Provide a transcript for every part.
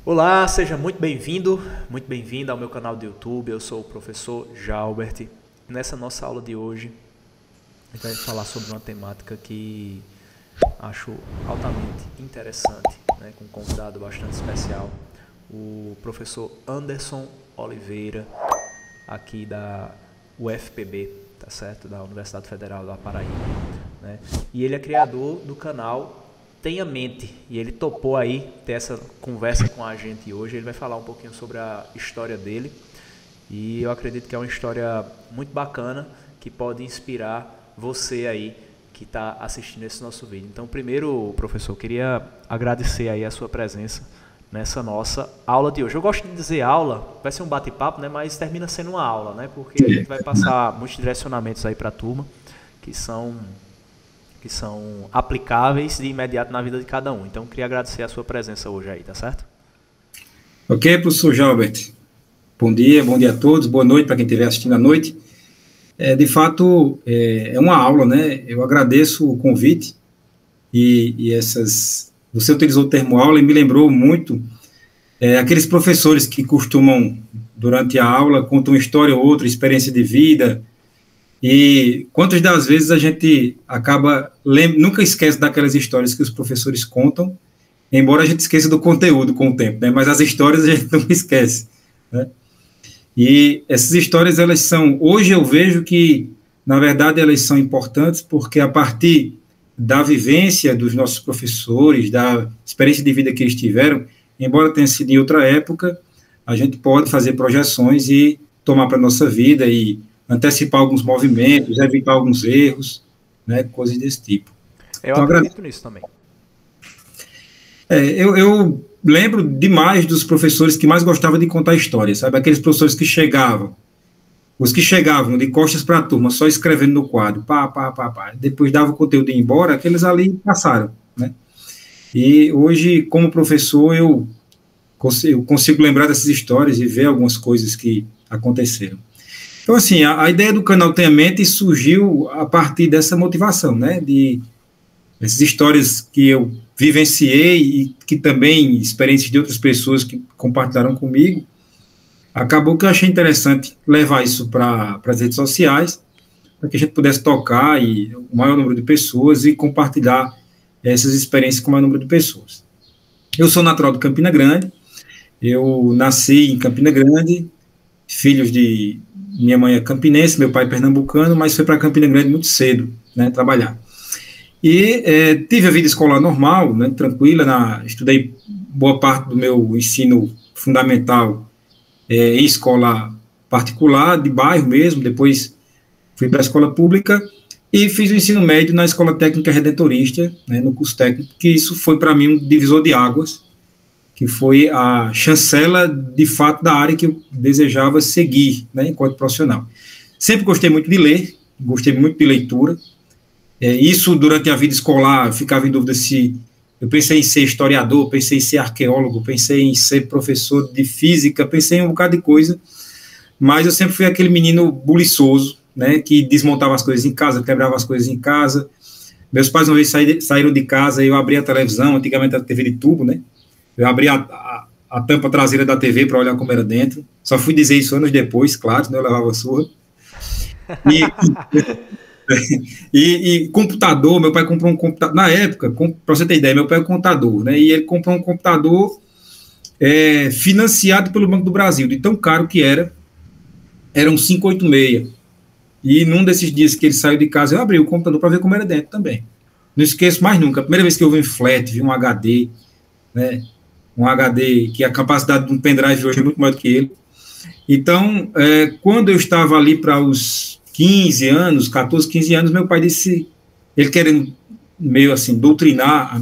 Olá, seja muito bem-vinda ao meu canal do YouTube. Eu sou o professor Jalbert. Nessa nossa aula de hoje, a gente vai falar sobre uma temática que acho altamente interessante, né, com um convidado bastante especial, o professor Anderson Oliveira, aqui da UFPB, tá certo? Da Universidade Federal da Paraíba, né? E ele é criador do canal Tenha Mente, e ele topou aí ter essa conversa com a gente hoje. Ele vai falar um pouquinho sobre a história dele, e eu acredito que é uma história muito bacana, que pode inspirar você aí que está assistindo esse nosso vídeo. Então, primeiro, professor, eu queria agradecer aí a sua presença nessa nossa aula de hoje. Eu gosto de dizer aula, vai ser um bate-papo, né, mas termina sendo uma aula, né, porque a gente vai passar muitos direcionamentos aí para a turma, que são aplicáveis de imediato na vida de cada um. Então, eu queria agradecer a sua presença hoje aí, tá certo? Ok, professor Jalbert. Bom dia a todos, boa noite para quem estiver assistindo à noite. De fato, é uma aula, né? Eu agradeço o convite Você utilizou o termo aula e me lembrou muito aqueles professores que costumam, durante a aula, contam uma história ou outra, experiência de vida. E quantas das vezes a gente nunca esquece daquelas histórias que os professores contam, embora a gente esqueça do conteúdo com o tempo, né? Mas as histórias a gente não esquece, né? E essas histórias, hoje eu vejo que, na verdade, elas são importantes porque a partir da vivência dos nossos professores, da experiência de vida que eles tiveram, embora tenha sido em outra época, a gente pode fazer projeções e tomar para a nossa vida e antecipar alguns movimentos, evitar alguns erros, né, coisas desse tipo. Eu acredito nisso também. Eu lembro demais dos professores que mais gostavam de contar histórias, sabe? Aqueles professores que chegavam, os que chegavam de costas para a turma, só escrevendo no quadro, pá, depois dava o conteúdo e ia embora, aqueles ali passaram, né? E hoje, como professor, eu consigo lembrar dessas histórias e ver algumas coisas que aconteceram. Então, assim, a ideia do canal Tenha Mente surgiu a partir dessa motivação, né, essas histórias que eu vivenciei e que também experiências de outras pessoas que compartilharam comigo. Acabou que eu achei interessante levar isso para as redes sociais, para que a gente pudesse tocar o maior número de pessoas e compartilhar essas experiências com o maior número de pessoas. Eu sou natural de Campina Grande, eu nasci em Campina Grande, filhos de... Minha mãe é campinense, meu pai é pernambucano, mas foi para Campina Grande muito cedo, né, trabalhar. E tive a vida escolar normal, né, tranquila, estudei boa parte do meu ensino fundamental em escola particular, de bairro mesmo, depois fui para a escola pública e fiz o ensino médio na Escola Técnica Redentorista, né, no curso técnico, que isso foi para mim um divisor de águas, que foi a chancela, de fato, da área que eu desejava seguir, né, enquanto profissional. Sempre gostei muito de ler, gostei muito de leitura. Isso, durante a vida escolar, eu ficava em dúvida se... Eu pensei em ser historiador, pensei em ser arqueólogo, pensei em ser professor de física, pensei em um bocado de coisa, mas eu sempre fui aquele menino buliçoso, né, que desmontava as coisas em casa, quebrava as coisas em casa. Meus pais uma vez saíram de casa e eu abri a televisão, antigamente era TV de tubo, né? Eu abri a tampa traseira da TV para olhar como era dentro. Só fui dizer isso anos depois, claro, né, eu levava surra. E computador, meu pai comprou um computador, na época, para você ter ideia, meu pai é contador, né, e ele comprou um computador financiado pelo Banco do Brasil, de tão caro que era um 586, e num desses dias que ele saiu de casa, eu abri o computador para ver como era dentro também. Não esqueço mais nunca, a primeira vez que eu vi um flat, vi um HD, né, um HD que a capacidade de um pendrive hoje é muito maior do que ele. Então, quando eu estava ali para os 15 anos, 14, 15 anos, meu pai disse, ele querendo meio assim, doutrinar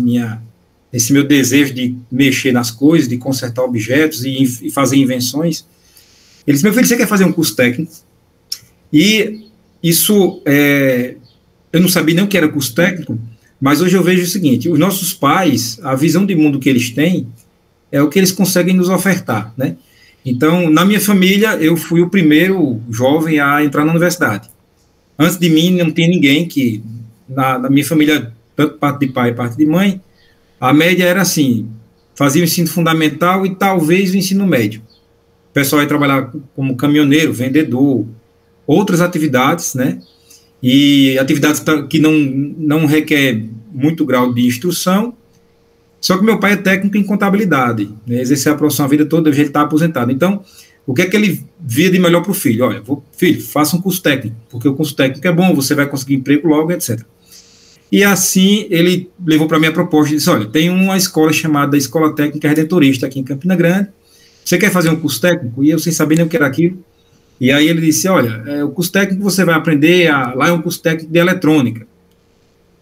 esse meu desejo de mexer nas coisas, de consertar objetos e fazer invenções, ele disse, meu filho, você quer fazer um curso técnico? E isso, eu não sabia nem o que era curso técnico, mas hoje eu vejo o seguinte, os nossos pais, a visão de mundo que eles têm, é o que eles conseguem nos ofertar, né? Então, na minha família, eu fui o primeiro jovem a entrar na universidade. Antes de mim, não tinha ninguém que, na minha família, tanto parte de pai e parte de mãe, a média era assim, fazia o ensino fundamental e talvez o ensino médio. O pessoal ia trabalhar como caminhoneiro, vendedor, outras atividades, né? E atividades que não requer muito grau de instrução. Só que meu pai é técnico em contabilidade, né? Exerceu a profissão a vida toda, hoje ele está aposentado. Então, o que é que ele via de melhor para o filho? Olha, filho, faça um curso técnico, porque o curso técnico é bom, você vai conseguir emprego logo, etc. E assim, ele levou para mim a proposta e disse, olha, tem uma escola chamada Escola Técnica Redentorista aqui em Campina Grande, você quer fazer um curso técnico? E eu sem saber nem o que era aquilo. E aí ele disse, olha, o curso técnico você vai aprender, lá é um curso técnico de eletrônica.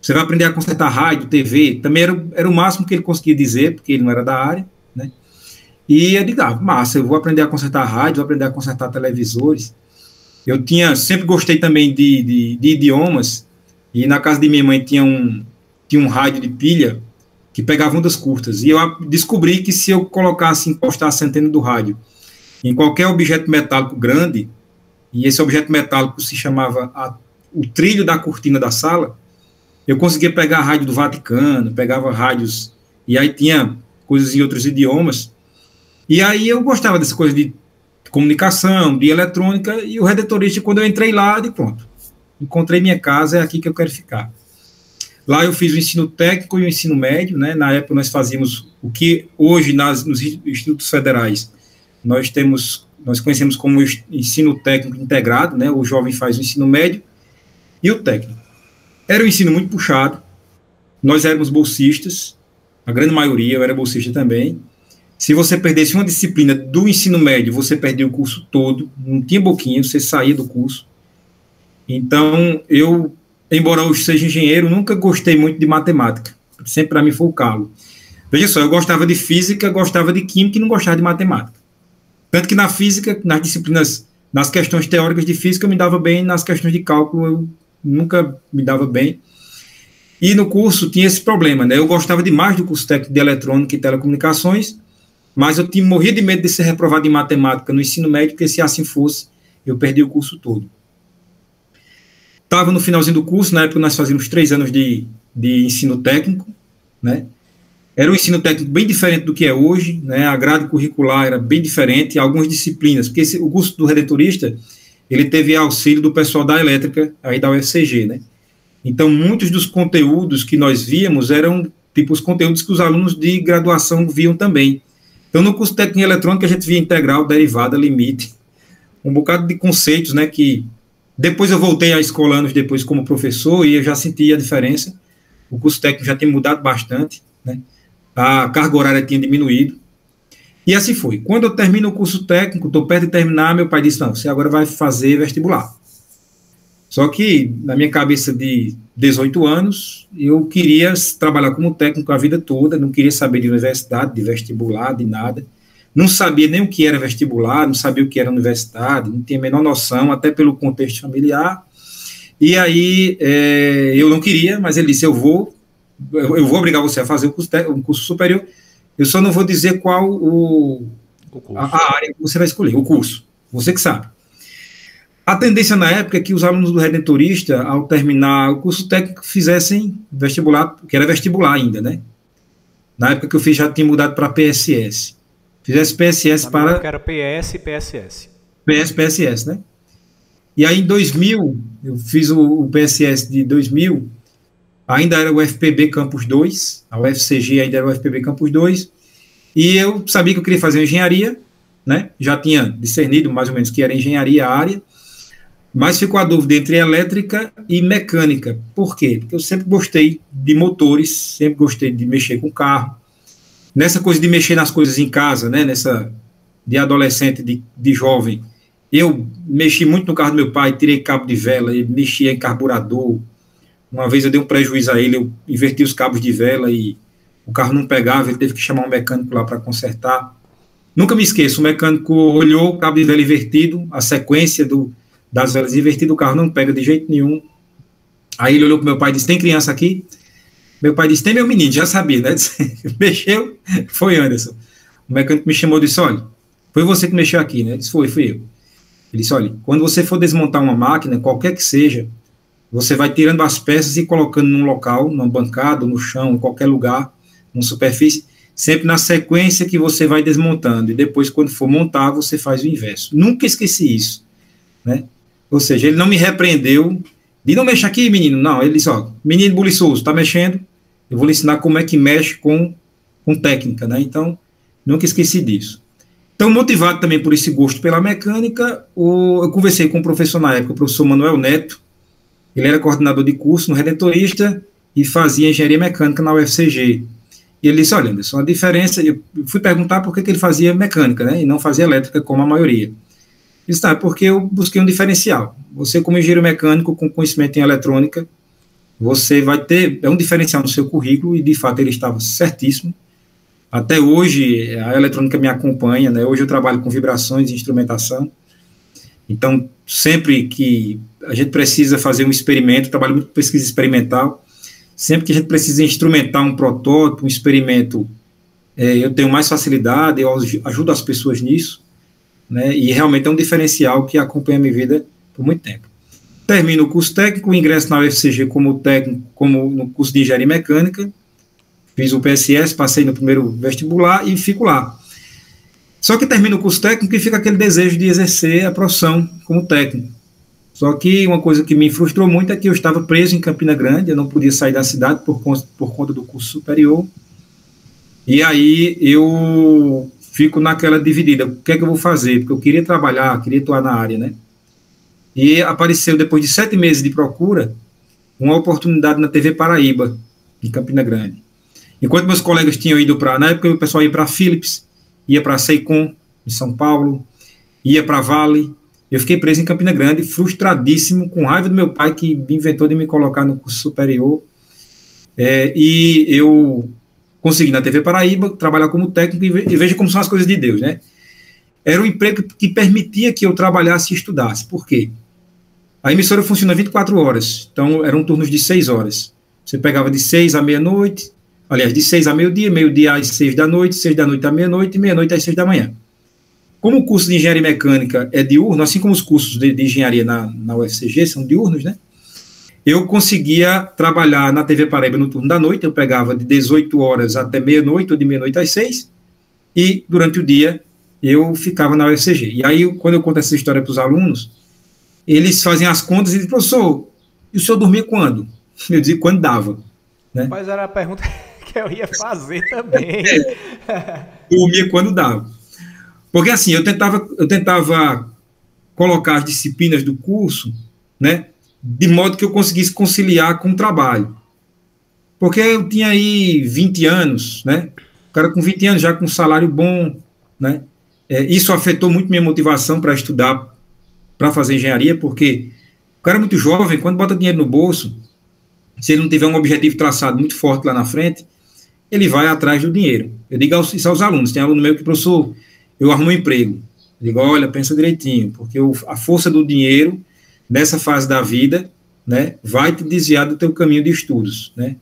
Você vai aprender a consertar rádio, TV, também era o máximo que ele conseguia dizer, porque ele não era da área, né? E eu digo, massa, eu vou aprender a consertar rádio, vou aprender a consertar televisores. Eu sempre gostei também de idiomas, e na casa de minha mãe tinha um rádio de pilha que pegava ondas curtas, e eu descobri que se eu encostasse a antena do rádio em qualquer objeto metálico grande, e esse objeto metálico se chamava o trilho da cortina da sala, eu conseguia pegar a rádio do Vaticano, pegava rádios, e aí tinha coisas em outros idiomas, e aí eu gostava dessa coisa de comunicação, de eletrônica, e o Redentorista, quando eu entrei lá, pronto, encontrei minha casa, é aqui que eu quero ficar. Lá eu fiz o ensino técnico e o ensino médio, né? Na época nós fazíamos o que hoje nos institutos federais nós conhecemos como ensino técnico integrado, né? O jovem faz o ensino médio e o técnico. Era um ensino muito puxado, nós éramos bolsistas, a grande maioria, eu era bolsista também. Se você perdesse uma disciplina do ensino médio, você perdia o curso todo, não tinha boquinha, você saía do curso. Então, embora eu seja engenheiro, nunca gostei muito de matemática, sempre para mim foi o calo. Veja só, eu gostava de física, gostava de química e não gostava de matemática. Tanto que na física, nas disciplinas, nas questões teóricas de física, eu me dava bem, nas questões de cálculo eu nunca me dava bem. E no curso tinha esse problema, né? Eu gostava demais do curso técnico de eletrônica e telecomunicações, mas eu morria de medo de ser reprovado em matemática no ensino médio, porque se assim fosse, eu perdi o curso todo. Estava no finalzinho do curso, na época nós fazíamos 3 anos de ensino técnico, né? Era um ensino técnico bem diferente do que é hoje, né? A grade curricular era bem diferente, algumas disciplinas, porque o curso do Redentorista, ele teve auxílio do pessoal da elétrica, aí da UFCG, né? Então, muitos dos conteúdos que nós víamos eram, tipo, os conteúdos que os alunos de graduação viam também. Então, no curso técnico em eletrônica, a gente via integral, derivada, limite, um bocado de conceitos, né, que depois eu voltei à escola anos depois como professor e eu já senti a diferença. O curso técnico já tem mudado bastante, né? A carga horária tinha diminuído. E assim foi. Quando eu termino o curso técnico, estou perto de terminar, meu pai disse, não, você agora vai fazer vestibular. Só que, na minha cabeça de 18 anos, eu queria trabalhar como técnico a vida toda, não queria saber de universidade, de vestibular, de nada. Não sabia nem o que era vestibular, não sabia o que era universidade, não tinha a menor noção, até pelo contexto familiar. E aí, eu não queria, mas ele disse, eu vou obrigar você a fazer um curso superior, eu só não vou dizer qual a área que você vai escolher, o curso, você que sabe. A tendência na época é que os alunos do Redentorista, ao terminar o curso técnico, fizessem vestibular, que era vestibular ainda, né? Na época que eu fiz, já tinha mudado para PSS. Fizesse PSS para... época era PS e PSS. PSS, né? E aí, em 2000, eu fiz o PSS de 2000, ainda era o FPB Campus 2, a UFCG ainda era o FPB Campus 2, e eu sabia que eu queria fazer engenharia, né? Já tinha discernido mais ou menos que era engenharia a área, mas ficou a dúvida entre elétrica e mecânica. Por quê? Porque eu sempre gostei de motores, sempre gostei de mexer com carro. Nessa coisa de mexer nas coisas em casa, né? Nessa de adolescente, de jovem, eu mexi muito no carro do meu pai, tirei cabo de vela, mexia em carburador. Uma vez eu dei um prejuízo a ele, eu inverti os cabos de vela e o carro não pegava, ele teve que chamar um mecânico lá para consertar. Nunca me esqueço, o mecânico olhou o cabo de vela invertido, a sequência das velas invertidas, o carro não pega de jeito nenhum. Aí ele olhou para o meu pai e disse, tem criança aqui? Meu pai disse, tem meu menino, já sabia, né? Mexeu, foi Anderson. O mecânico me chamou e disse, olha, foi você que mexeu aqui, né? Ele disse, fui eu. Ele disse, olha, quando você for desmontar uma máquina, qualquer que seja, você vai tirando as peças e colocando num local, numa bancada, no chão, em qualquer lugar, numa superfície, sempre na sequência que você vai desmontando, e depois, quando for montar, você faz o inverso. Nunca esqueci isso, né? Ou seja, ele não me repreendeu de não mexa aqui, menino. Não, ele disse, ó, menino buliçoso, tá mexendo, eu vou lhe ensinar como é que mexe com técnica, né? Então, nunca esqueci disso. Então, motivado também por esse gosto pela mecânica, eu conversei com o professor na época, o professor Manuel Neto. Ele era coordenador de curso no Redentorista e fazia engenharia mecânica na UFCG. E ele disse, olha, Anderson, a diferença... Eu fui perguntar por que ele fazia mecânica, né, e não fazia elétrica, como a maioria. Ele disse, tá, porque eu busquei um diferencial. Você, como engenheiro mecânico, com conhecimento em eletrônica, você vai ter... É um diferencial no seu currículo, e, de fato, ele estava certíssimo. Até hoje, a eletrônica me acompanha, né? Hoje eu trabalho com vibrações e instrumentação. Então, sempre que a gente precisa fazer um experimento, trabalho muito com pesquisa experimental, sempre que a gente precisa instrumentar um protótipo, um experimento, eu tenho mais facilidade, eu ajudo as pessoas nisso, né? E realmente é um diferencial que acompanha a minha vida por muito tempo. Termino o curso técnico, ingresso na UFCG como técnico, como no curso de engenharia mecânica, fiz o PSS, passei no primeiro vestibular e fico lá. Só que termino o curso técnico e fica aquele desejo de exercer a profissão como técnico. Só que uma coisa que me frustrou muito é que eu estava preso em Campina Grande, eu não podia sair da cidade por conta do curso superior. E aí eu fico naquela dividida, o que é que eu vou fazer? Porque eu queria trabalhar, queria atuar na área, né? E apareceu, depois de 7 meses de procura, uma oportunidade na TV Paraíba, em Campina Grande. Enquanto meus colegas tinham ido para... Na época, o pessoal ia para Philips, ia para a Seicon, em São Paulo, ia para a Vale. Eu fiquei preso em Campina Grande, frustradíssimo, com raiva do meu pai, que inventou de me colocar no curso superior. E eu consegui, na TV Paraíba, trabalhar como técnico, e veja como são as coisas de Deus, né? Era um emprego que permitia que eu trabalhasse e estudasse. Por quê? A emissora funciona 24 horas, então eram turnos de 6 horas. Você pegava de 6 à meia-noite, aliás, de 6 a meio-dia, meio-dia às 6 da noite, 6 da noite à meia-noite, e meia-noite às 6 da manhã. Como o curso de engenharia mecânica é diurno, assim como os cursos de engenharia na UFCG são diurnos, né? Eu conseguia trabalhar na TV Paraíba no turno da noite, eu pegava de 18 horas até meia-noite, ou de meia-noite às 6, e durante o dia eu ficava na UFCG. E aí, quando eu conto essa história para os alunos, eles fazem as contas e dizem, professor, e o senhor dormia quando? Eu dizia, quando dava. Né? Mas era a pergunta que eu ia fazer também. Dormia quando dava. Porque assim, eu tentava colocar as disciplinas do curso, né, de modo que eu conseguisse conciliar com o trabalho. Porque eu tinha aí 20 anos, né, o cara com 20 anos já com um salário bom, né, isso afetou muito minha motivação para estudar, para fazer engenharia, porque o cara é muito jovem, quando bota dinheiro no bolso, se ele não tiver um objetivo traçado muito forte lá na frente, ele vai atrás do dinheiro. Eu digo isso aos alunos, tem aluno meu que, professor, eu arrumo um emprego. Eu digo, olha, pensa direitinho, porque a força do dinheiro, nessa fase da vida, né, vai te desviar do teu caminho de estudos, né.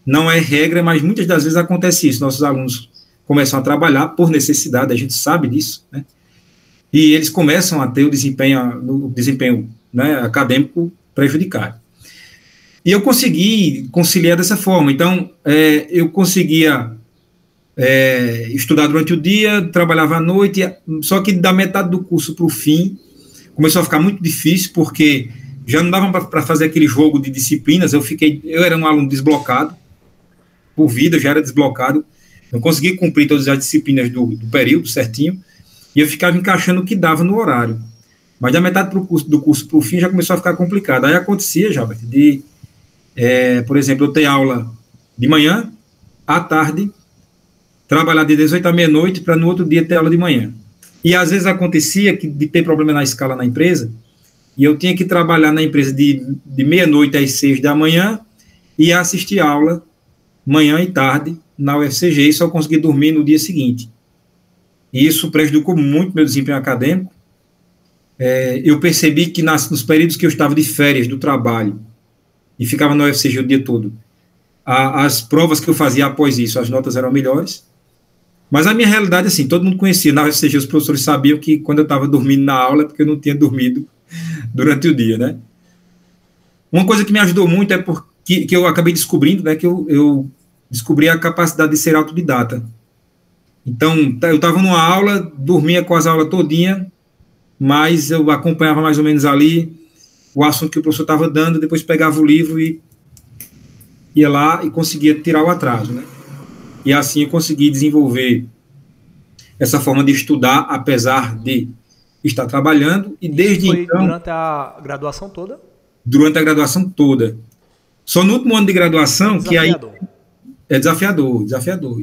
Não é regra, mas muitas das vezes acontece isso. Nossos alunos começam a trabalhar por necessidade, a gente sabe disso, né, e eles começam a ter o desempenho né, acadêmico prejudicado. E eu consegui conciliar dessa forma. Então, eu conseguia estudar durante o dia, trabalhava à noite, só que da metade do curso para o fim, começou a ficar muito difícil, porque já não dava para fazer aquele jogo de disciplinas, eu era um aluno desblocado, por vida, eu já era desblocado, não consegui cumprir todas as disciplinas do período certinho, e eu ficava encaixando o que dava no horário. Mas da metade do curso para o fim já começou a ficar complicado. Aí acontecia, Jalbert, por exemplo, eu ter aula de manhã, à tarde, trabalhar de 18 à meia-noite para no outro dia ter aula de manhã. E às vezes acontecia de ter problema na escala na empresa, e eu tinha que trabalhar na empresa de meia-noite às 6 da manhã e assistir aula manhã e tarde na UFCG, e só consegui dormir no dia seguinte. E isso prejudicou muito meu desempenho acadêmico. Eu percebi que nos períodos que eu estava de férias do trabalho e ficava na UFCG o dia todo, as provas que eu fazia após isso, as notas eram melhores. Mas a minha realidade, assim, todo mundo conhecia. Na UFCG, os professores sabiam que quando eu estava dormindo na aula é porque eu não tinha dormido durante o dia, né? Uma coisa que me ajudou muito que eu acabei descobrindo, né, que eu descobri a capacidade de ser autodidata. Então, eu estava numa aula, dormia quase a aula todinha, mas eu acompanhava mais ou menos ali o assunto que o professor estava dando, depois pegava o livro e ia lá e conseguia tirar o atraso, né? E assim eu consegui desenvolver essa forma de estudar, apesar de estar trabalhando, e desde foi então, durante a graduação toda? durante a graduação toda. Só no último ano de graduação, que aí é desafiador, desafiador.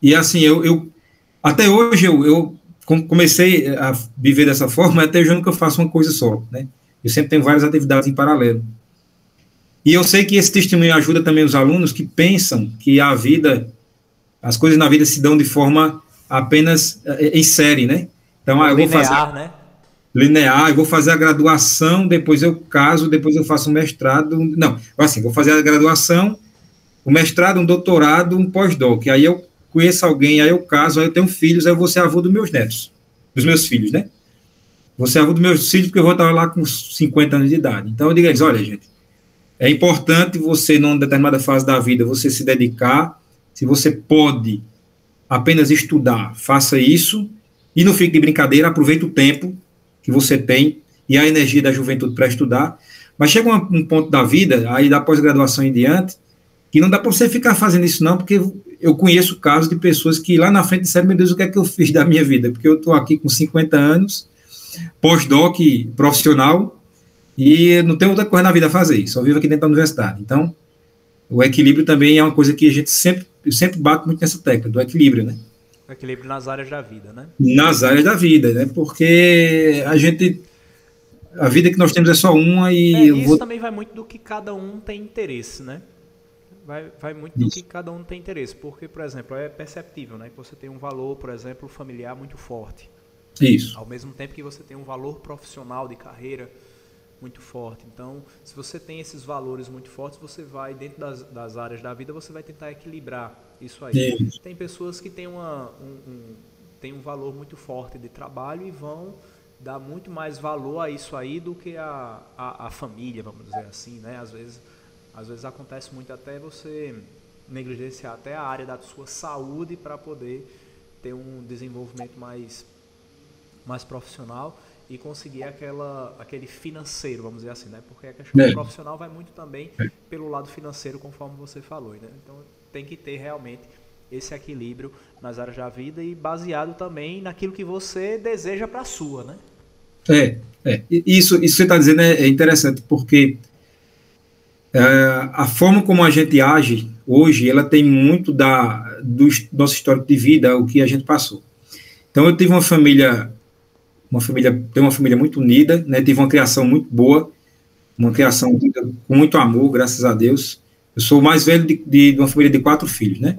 E assim, até hoje eu comecei a viver dessa forma, até hoje eu nunca faço uma coisa só, né? Eu sempre tenho várias atividades em paralelo. E eu sei que esse testemunho ajuda também os alunos que pensam que a vida, as coisas na vida se dão de forma apenas em série, né? Então, eu vou fazer né? Linear, eu vou fazer a graduação, depois eu caso, depois eu faço um mestrado. Não, assim, vou fazer a graduação, o mestrado, um doutorado, um pós-doc. Aí eu conheço alguém, aí eu caso, aí eu tenho filhos, aí eu vou ser avô dos meus netos, dos meus filhos, né? Vou ser avô dos meus filhos, porque eu vou estar lá com 50 anos de idade. Então eu digo a eles, olha, gente, é importante você, numa determinada fase da vida, você se dedicar. Se você pode apenas estudar, faça isso, e não fique de brincadeira, aproveite o tempo que você tem e a energia da juventude para estudar. Mas chega um ponto da vida, aí da pós-graduação em diante, que não dá para você ficar fazendo isso não, porque eu conheço casos de pessoas que lá na frente disseram, meu Deus, o que é que eu fiz da minha vida? Porque eu estou aqui com 50 anos, pós-doc profissional, e não tenho outra coisa na vida a fazer, só vivo aqui dentro da universidade. Então, o equilíbrio também é uma coisa que eu sempre bato muito nessa tecla, do equilíbrio, né? O equilíbrio nas áreas da vida, né? Nas áreas da vida, né? Porque a vida que nós temos é só uma e... isso também vai muito do que cada um tem interesse, né? Vai muito do que cada um tem interesse, porque, por exemplo, é perceptível, né? Que você tem um valor, por exemplo, familiar muito forte. Isso. Ao mesmo tempo que você tem um valor profissional de carreira muito forte. Então, se você tem esses valores muito fortes, você vai, dentro das áreas da vida, você vai tentar equilibrar isso aí. Isso. Tem pessoas que têm um valor muito forte de trabalho e vão dar muito mais valor a isso aí do que a família, vamos dizer assim, né? Às vezes acontece muito até você negligenciar até a área da sua saúde para poder ter um desenvolvimento mais profissional e conseguir aquele financeiro, vamos dizer assim, né? Porque a questão profissional vai muito também pelo lado financeiro, conforme você falou, né? Então tem que ter realmente esse equilíbrio nas áreas da vida e baseado também naquilo que você deseja para a sua, né? Isso que você está dizendo é interessante, porque a forma como a gente age hoje, ela tem muito do nosso histórico de vida, o que a gente passou. Então eu tive uma família muito unida, né? Tive uma criação muito boa, uma criação com muito amor, graças a Deus. Eu sou o mais velho de uma família de 4 filhos, né?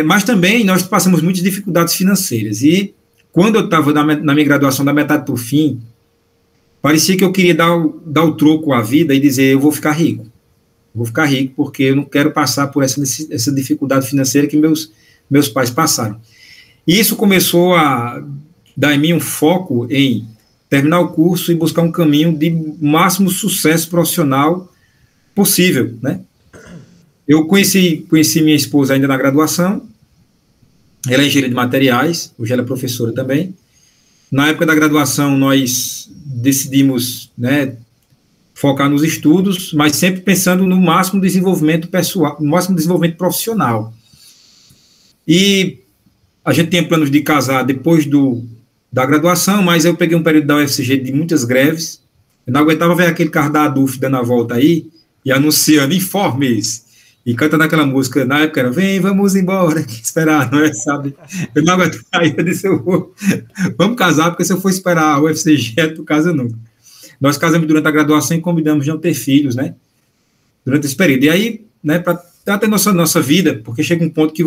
Mas também nós passamos muitas dificuldades financeiras. E quando eu estava na minha graduação, da metade para o fim, parecia que eu queria dar o troco à vida e dizer, eu vou ficar rico. Vou ficar rico porque eu não quero passar por essa dificuldade financeira que meus pais passaram. E isso começou a dar em mim um foco em terminar o curso e buscar um caminho de máximo sucesso profissional possível, né? Eu conheci minha esposa ainda na graduação, ela é engenheira de materiais, hoje ela é professora também. Na época da graduação, nós decidimos, né, focar nos estudos, mas sempre pensando no máximo desenvolvimento pessoal, no máximo desenvolvimento profissional. E a gente tinha planos de casar depois da graduação, mas eu peguei um período da UFCG de muitas greves, eu não aguentava ver aquele carro da ADUF dando a volta aí, e anunciando informes, e cantando aquela música, na época era, vem, vamos embora, que esperar, não é, sabe? Eu não aguentava, aí eu disse, vamos casar, porque se eu for esperar a UFCG, tu casa nunca. Nós casamos durante a graduação e combinamos de não ter filhos, né? Durante esse período. E aí, né, para ter nossa vida, porque chega um ponto que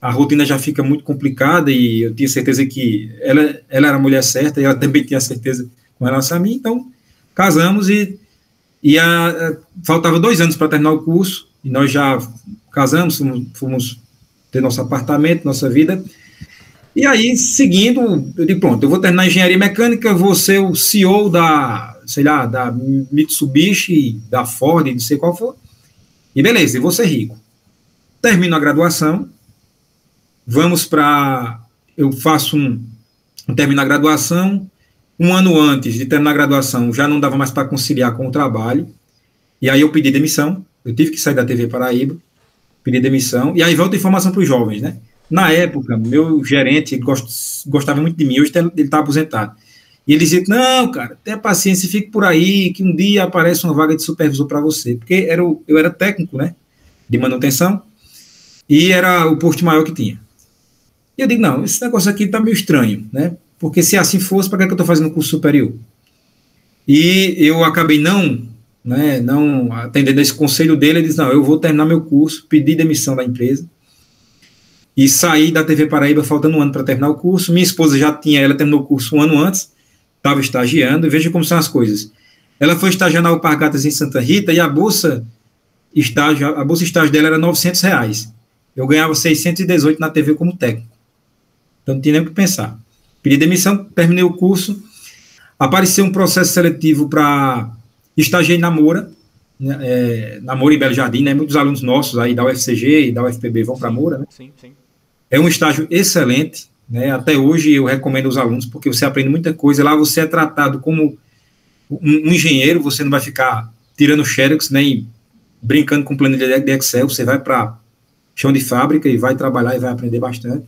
a rotina já fica muito complicada e eu tinha certeza que ela era a mulher certa e ela também tinha certeza com relação a mim, então casamos e faltava 2 anos para terminar o curso e nós já casamos, fomos ter nosso apartamento, nossa vida, e aí seguindo, eu digo, pronto, eu vou terminar engenharia mecânica, vou ser o CEO da Mitsubishi, da Ford, não sei qual for, e beleza, eu vou ser rico. Termino a graduação, eu faço terminar a graduação, um ano antes de terminar a graduação, já não dava mais para conciliar com o trabalho, e aí eu pedi demissão, eu tive que sair da TV Paraíba, pedi demissão, e aí volta a informação para os jovens, né? Na época, meu gerente gostava muito de mim, hoje ele está aposentado. E ele dizia, não, cara, tenha paciência, fique por aí, que um dia aparece uma vaga de supervisor para você. Porque eu era técnico, né, de manutenção, e era o posto maior que tinha. E eu digo, não, esse negócio aqui está meio estranho, né? Porque se assim fosse, para que eu estou fazendo curso superior? E eu acabei não atendendo esse conselho dele. Ele disse, não, eu vou terminar meu curso, pedi demissão da empresa, e saí da TV Paraíba faltando um ano para terminar o curso. Minha esposa ela terminou o curso um ano antes, estava estagiando, e veja como são as coisas. Ela foi estagiar na Alpargatas em Santa Rita, e a bolsa estágio dela era R$900. Eu ganhava 618 na TV como técnico. Então não tinha nem o que pensar. Pedi demissão, terminei o curso, apareceu um processo seletivo para estagiar em Namora, Namora em Belo Jardim, né? Muitos alunos nossos aí da UFCG e da UFPB vão para Moura, né? Sim, sim. É um estágio excelente, né? Até hoje eu recomendo aos alunos, porque você aprende muita coisa. Lá você é tratado como um engenheiro, você não vai ficar tirando xerox, nem brincando com planilha de Excel, você vai para chão de fábrica e vai trabalhar e vai aprender bastante.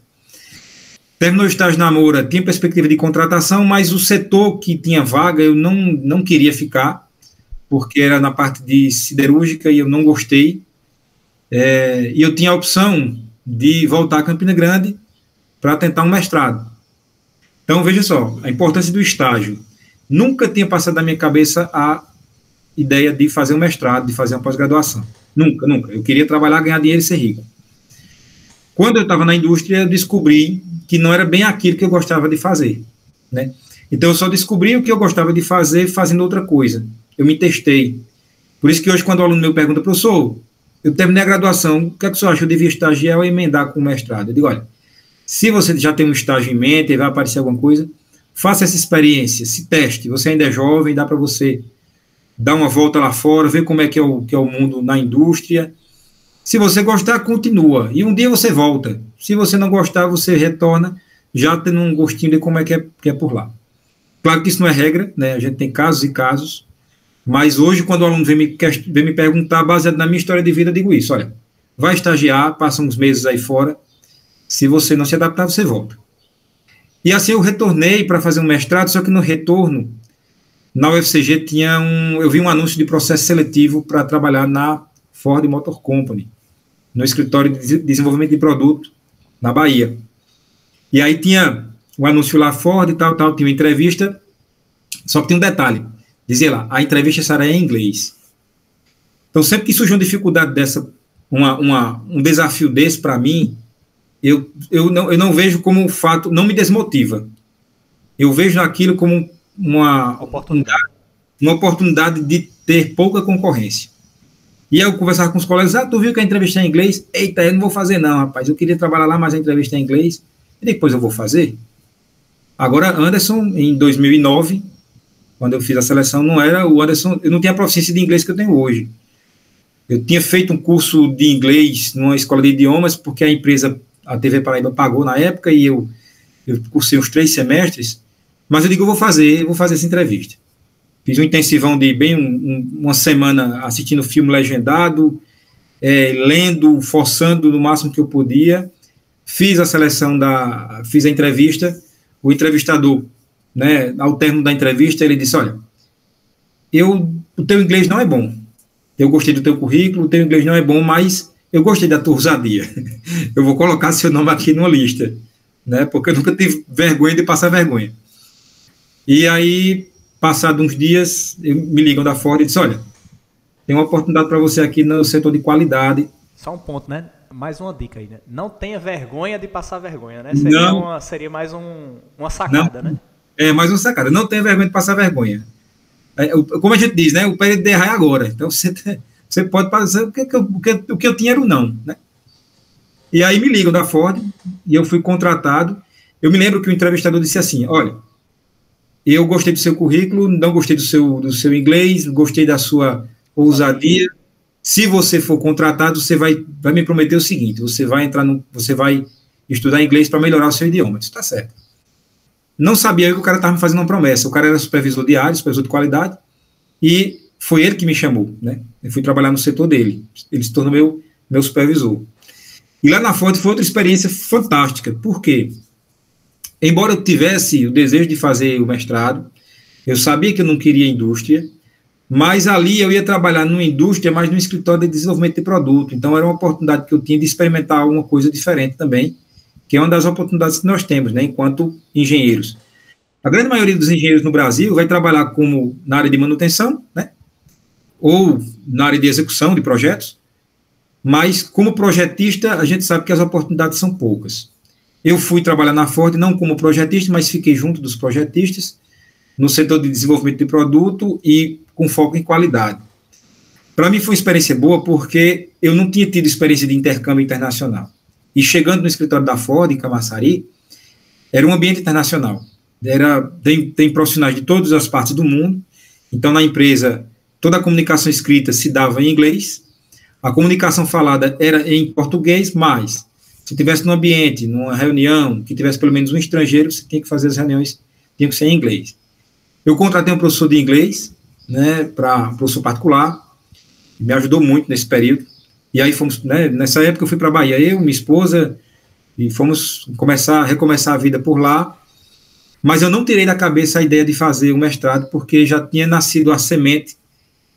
Terminou o estágio na Moura, tinha perspectiva de contratação, mas o setor que tinha vaga eu não queria ficar, porque era na parte de siderúrgica e eu não gostei. E eu tinha a opção de voltar a Campina Grande para tentar um mestrado. Então, veja só, a importância do estágio. Nunca tinha passado na minha cabeça a ideia de fazer um mestrado, de fazer uma pós-graduação. Nunca, nunca. Eu queria trabalhar, ganhar dinheiro e ser rico. Quando eu estava na indústria, eu descobri que não era bem aquilo que eu gostava de fazer, né? Então, eu só descobri o que eu gostava de fazer fazendo outra coisa. Eu me testei. Por isso que hoje, quando o aluno meu pergunta, professor, eu terminei a graduação, o que é que o senhor acha? Eu devia estagiar ou emendar com o mestrado? Eu digo, olha, se você já tem um estágio em mente e vai aparecer alguma coisa, faça essa experiência, se teste. Você ainda é jovem, dá para você dar uma volta lá fora, ver como é que é o mundo na indústria. Se você gostar, continua. E um dia você volta. Se você não gostar, você retorna, já tendo um gostinho de como é que é por lá. Claro que isso não é regra, né? A gente tem casos e casos. Mas hoje, quando o aluno vem me perguntar, baseado na minha história de vida, eu digo isso, olha, vai estagiar, passa uns meses aí fora, se você não se adaptar, você volta. E assim eu retornei para fazer um mestrado, só que no retorno, na UFCG eu vi um anúncio de processo seletivo para trabalhar na Ford Motor Company, no escritório de desenvolvimento de produto, na Bahia. E aí tinha o anúncio lá, Ford e tal, tinha uma entrevista, só que tem um detalhe, dizia lá, a entrevista será em inglês. Então, sempre que surge uma dificuldade dessa, um desafio desse para mim, eu não vejo como um fato, não me desmotiva. Eu vejo aquilo como uma oportunidade de ter pouca concorrência. E eu conversava com os colegas, tu viu que a entrevista é em inglês? Eita, eu não vou fazer não, rapaz, eu queria trabalhar lá, mas a entrevista é em inglês, e depois eu vou fazer. Agora, Anderson, em 2009, quando eu fiz a seleção, não era o Anderson, eu não tinha a proficiência de inglês que eu tenho hoje. Eu tinha feito um curso de inglês numa escola de idiomas, porque a empresa, a TV Paraíba, pagou na época, e eu cursei uns 3 semestres, mas eu digo, eu vou fazer essa entrevista. Fiz um intensivão de bem uma semana assistindo filme legendado, lendo, forçando no máximo que eu podia, fiz a entrevista, o entrevistador, né, ao término da entrevista, ele disse, olha, o teu inglês não é bom, eu gostei do teu currículo, o teu inglês não é bom, mas eu gostei da tua ousadia, eu vou colocar seu nome aqui numa lista, né, porque eu nunca tive vergonha de passar vergonha. E aí, passado uns dias, me ligam da Ford e dizem, olha, tem uma oportunidade para você aqui no setor de qualidade. Só um ponto, né? Mais uma dica aí, né? Não tenha vergonha de passar vergonha, né? Seria mais uma sacada, não, né? Mais uma sacada. Não tenha vergonha de passar vergonha. Como a gente diz, né? O período de errar é agora. Então, você pode passar o que eu tinha era o não, né? E aí me ligam da Ford e eu fui contratado. Eu me lembro que o entrevistador disse assim, olha, eu gostei do seu currículo, não gostei do seu inglês, gostei da sua ousadia. Se você for contratado, você vai me prometer o seguinte, você vai estudar inglês para melhorar o seu idioma. Isso está certo. Não sabia eu que o cara estava me fazendo uma promessa. O cara era supervisor de área, supervisor de qualidade, e foi ele que me chamou, né? Eu fui trabalhar no setor dele. Ele se tornou meu supervisor. E lá na Ford foi outra experiência fantástica. Por quê? Embora eu tivesse o desejo de fazer o mestrado, eu sabia que eu não queria indústria, mas ali eu ia trabalhar numa indústria, mas num escritório de desenvolvimento de produto. Então era uma oportunidade que eu tinha de experimentar alguma coisa diferente também, que é uma das oportunidades que nós temos, né, enquanto engenheiros. A grande maioria dos engenheiros no Brasil vai trabalhar como na área de manutenção, né, ou na área de execução de projetos, mas como projetista a gente sabe que as oportunidades são poucas. Eu fui trabalhar na Ford não como projetista, mas fiquei junto dos projetistas, no setor de desenvolvimento de produto e com foco em qualidade. Para mim foi uma experiência boa porque eu não tinha tido experiência de intercâmbio internacional. E chegando no escritório da Ford, em Camaçari, era um ambiente internacional. Tem profissionais de todas as partes do mundo, então na empresa toda a comunicação escrita se dava em inglês, a comunicação falada era em português, mas se tivesse num ambiente, numa reunião, que tivesse pelo menos um estrangeiro, você tinha que fazer as reuniões, tinha que ser em inglês. Eu contratei um professor de inglês, né, professor particular, me ajudou muito nesse período, e aí fomos, né, nessa época eu fui para a Bahia, eu, minha esposa, e fomos recomeçar a vida por lá, mas eu não tirei da cabeça a ideia de fazer o mestrado, porque já tinha nascido a semente,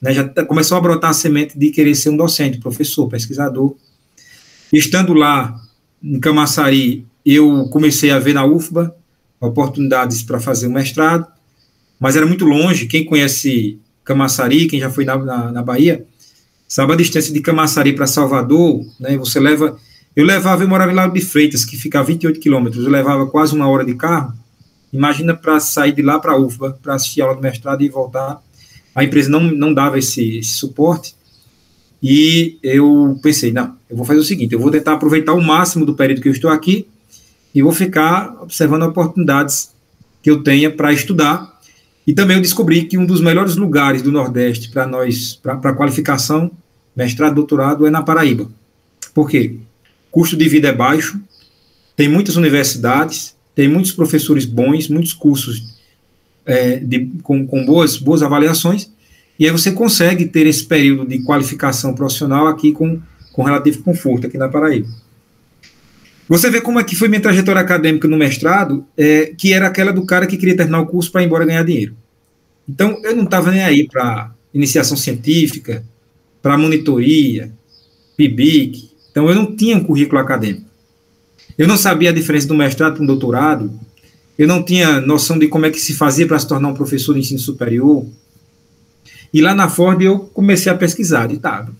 né, já começou a brotar a semente de querer ser um docente, professor, pesquisador. E estando lá, em Camaçari, eu comecei a ver na UFBA oportunidades para fazer o mestrado, mas era muito longe. Quem conhece Camaçari, quem já foi na Bahia, sabe a distância de Camaçari para Salvador, né, eu morava em Lago de Freitas, que fica a 28 quilômetros, eu levava quase 1 hora de carro. Imagina para sair de lá para a UFBA, para assistir a aula do mestrado e voltar. A empresa não dava esse suporte, e eu pensei, não, eu vou fazer o seguinte, eu vou tentar aproveitar o máximo do período que eu estou aqui, e vou ficar observando oportunidades que eu tenha para estudar. E também eu descobri que um dos melhores lugares do Nordeste para qualificação, mestrado, doutorado, é na Paraíba. Por quê? O custo de vida é baixo, tem muitas universidades, tem muitos professores bons, muitos cursos com boas avaliações, e aí você consegue ter esse período de qualificação profissional aqui com relativo conforto, aqui na Paraíba. Você vê como é que foi minha trajetória acadêmica no mestrado, que era aquela do cara que queria terminar o curso para ir embora ganhar dinheiro. Então, eu não estava nem aí para iniciação científica, para monitoria, PIBIC. Então, eu não tinha um currículo acadêmico. Eu não sabia a diferença do mestrado para um doutorado, eu não tinha noção de como é que se fazia para se tornar um professor de ensino superior. E lá na Ford eu comecei a pesquisar,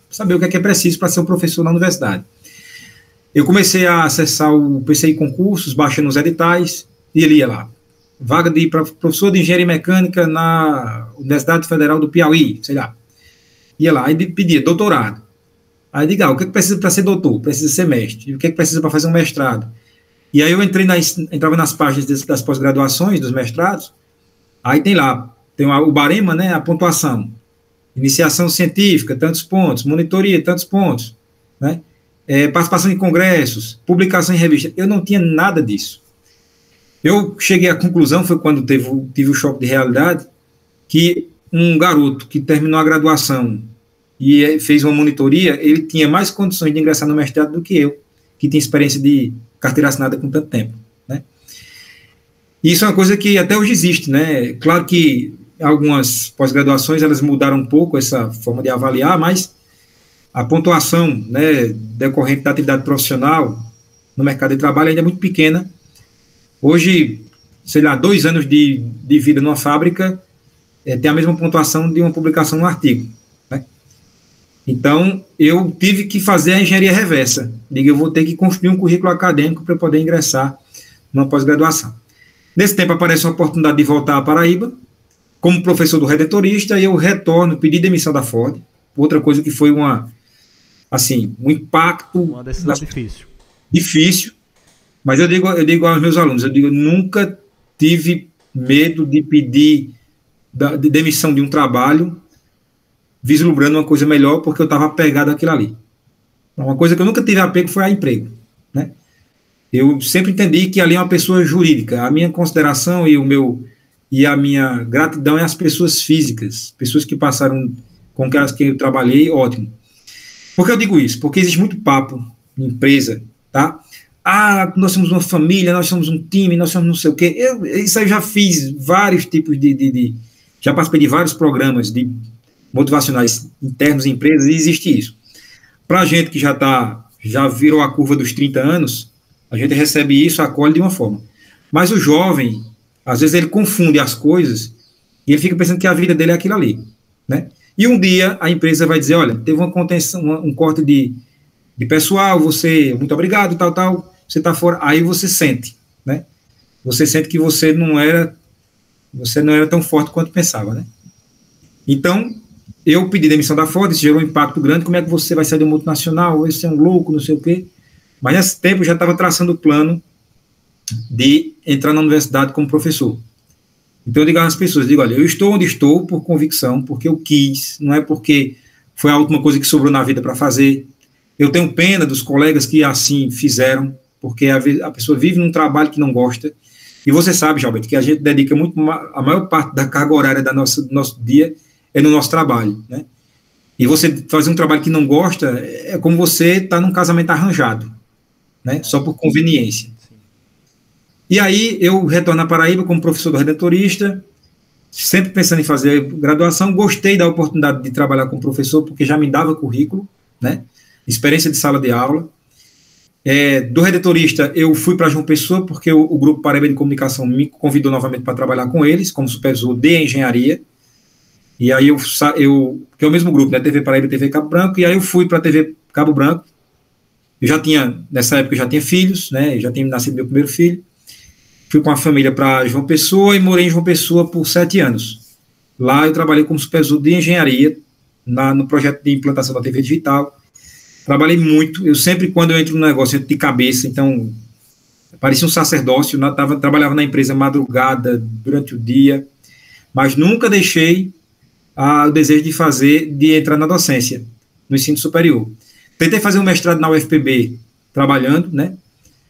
saber o que é preciso para ser um professor na universidade. Eu comecei a acessar o PCI Concursos, baixando os editais, e ele ia lá. Vaga de professor de engenharia mecânica na Universidade Federal do Piauí, sei lá. Ia lá e pedia doutorado. Aí diga, o que precisa para ser doutor? Precisa ser mestre. E o que precisa para fazer um mestrado? E aí eu entrava nas páginas das pós-graduações, dos mestrados, aí tem o barema, né, a pontuação. Iniciação científica, tantos pontos. Monitoria, tantos pontos. Né? Participação em congressos, publicação em revista. Eu não tinha nada disso. Eu cheguei à conclusão, foi quando tive o choque de realidade, que um garoto que terminou a graduação e fez uma monitoria, ele tinha mais condições de ingressar no mestrado do que eu, que tinha experiência de carteira assinada com tanto tempo. Né? E isso é uma coisa que até hoje existe. Né? Claro que algumas pós-graduações elas mudaram um pouco essa forma de avaliar, mas a pontuação, né, decorrente da atividade profissional no mercado de trabalho ainda é muito pequena. Hoje, 2 anos de vida numa fábrica tem a mesma pontuação de uma publicação no artigo. Né? Então, eu tive que fazer a engenharia reversa. Eu vou ter que construir um currículo acadêmico para poder ingressar numa pós-graduação. Nesse tempo, aparece uma oportunidade de voltar à Paraíba, como professor do Redentorista, e eu retorno, pedi demissão da Ford, outra coisa que foi um impacto... Uma decisão difícil. Difícil, mas eu digo aos meus alunos, eu nunca tive medo de pedir de demissão de um trabalho, vislumbrando uma coisa melhor, porque eu estava apegado àquilo ali. Uma coisa que eu nunca tive apego foi a emprego. Né? Eu sempre entendi que ali é uma pessoa jurídica. A minha consideração e a minha gratidão é às pessoas físicas, pessoas que passaram com aquelas que eu trabalhei, ótimo. Por que eu digo isso? Porque existe muito papo em empresa, tá? Ah, nós somos uma família, nós somos um time, nós somos não sei o quê. Isso eu já fiz vários tipos já participei de vários programas de motivacionais internos em empresas e existe isso. Para a gente que já virou a curva dos 30 anos, a gente recebe isso, acolhe de uma forma. Mas o jovem, às vezes ele confunde as coisas e ele fica pensando que a vida dele é aquilo ali, né? E um dia a empresa vai dizer, olha, teve uma contenção, um corte de pessoal, você, muito obrigado, tal, você está fora. Aí você sente, né? Você sente que você não era tão forte quanto pensava, né? Então, eu pedi demissão da Ford, isso gerou um impacto grande, como é que você vai sair do multinacional, você é um louco, não sei o quê. Mas nesse tempo eu já estava traçando o plano de entrar na universidade como professor. Então eu digo às pessoas, olha, eu estou onde estou por convicção, porque eu quis, não é porque foi a última coisa que sobrou na vida para fazer. Eu tenho pena dos colegas que assim fizeram, porque a pessoa vive num trabalho que não gosta, e você sabe, Gilberto, que a gente dedica muito, a maior parte da carga horária do nosso dia é no nosso trabalho, né? E você fazer um trabalho que não gosta é como você estar num casamento arranjado, né? Só por conveniência. E aí eu retorno à Paraíba como professor do Redentorista, sempre pensando em fazer graduação, gostei da oportunidade de trabalhar como professor, porque já me dava currículo, né? Experiência de sala de aula. Do Redentorista, eu fui para João Pessoa, porque o Grupo Paraíba de Comunicação me convidou novamente para trabalhar com eles, como supervisor de engenharia. E aí que é o mesmo grupo, né? TV Paraíba e TV Cabo Branco, e aí eu fui para a TV Cabo Branco. Nessa época eu já tinha filhos, né? Eu já tinha nascido meu primeiro filho. Fui com a família para João Pessoa e morei em João Pessoa por 7 anos. Lá eu trabalhei como supervisor de engenharia no projeto de implantação da TV digital. Trabalhei muito. Eu sempre, quando eu entro no negócio, entro de cabeça. Então, parecia um sacerdócio. Trabalhava na empresa madrugada, durante o dia. Mas nunca deixei o desejo de entrar na docência, no ensino superior. Tentei fazer um mestrado na UFPB, trabalhando, né?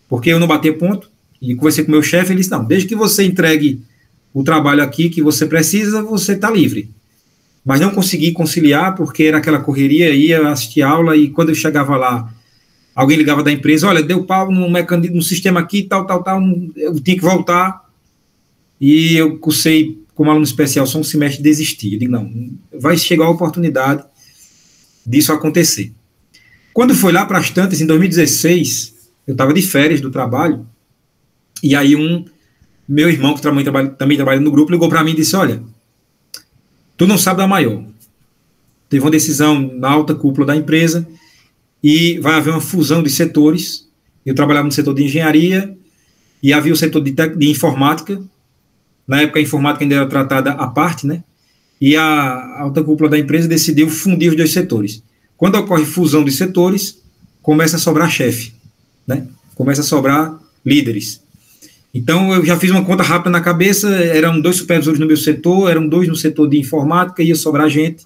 Porque eu não batia ponto. E conversei com o meu chefe, ele disse, não, desde que você entregue o trabalho aqui que você precisa, você está livre. Mas não consegui conciliar, porque era aquela correria, ia assistir aula, e quando eu chegava lá, alguém ligava da empresa, olha, deu pau no sistema aqui, tal, eu tinha que voltar, e eu cursei como aluno especial só um semestre, desisti. Eu digo, não, vai chegar a oportunidade disso acontecer. Quando foi lá para as tantas, em 2016, eu estava de férias do trabalho, e aí meu irmão, que também trabalha no grupo, ligou para mim e disse, olha, tu não sabe da maior. Teve uma decisão na alta cúpula da empresa e vai haver uma fusão de setores. Eu trabalhava no setor de engenharia e havia o setor de informática. Na época a informática ainda era tratada à parte, né? E a alta cúpula da empresa decidiu fundir os dois setores. Quando ocorre fusão de setores, começa a sobrar chefe, né? Começa a sobrar líderes. Então, eu já fiz uma conta rápida na cabeça, eram 2 supervisores no meu setor, eram 2 no setor de informática, ia sobrar gente.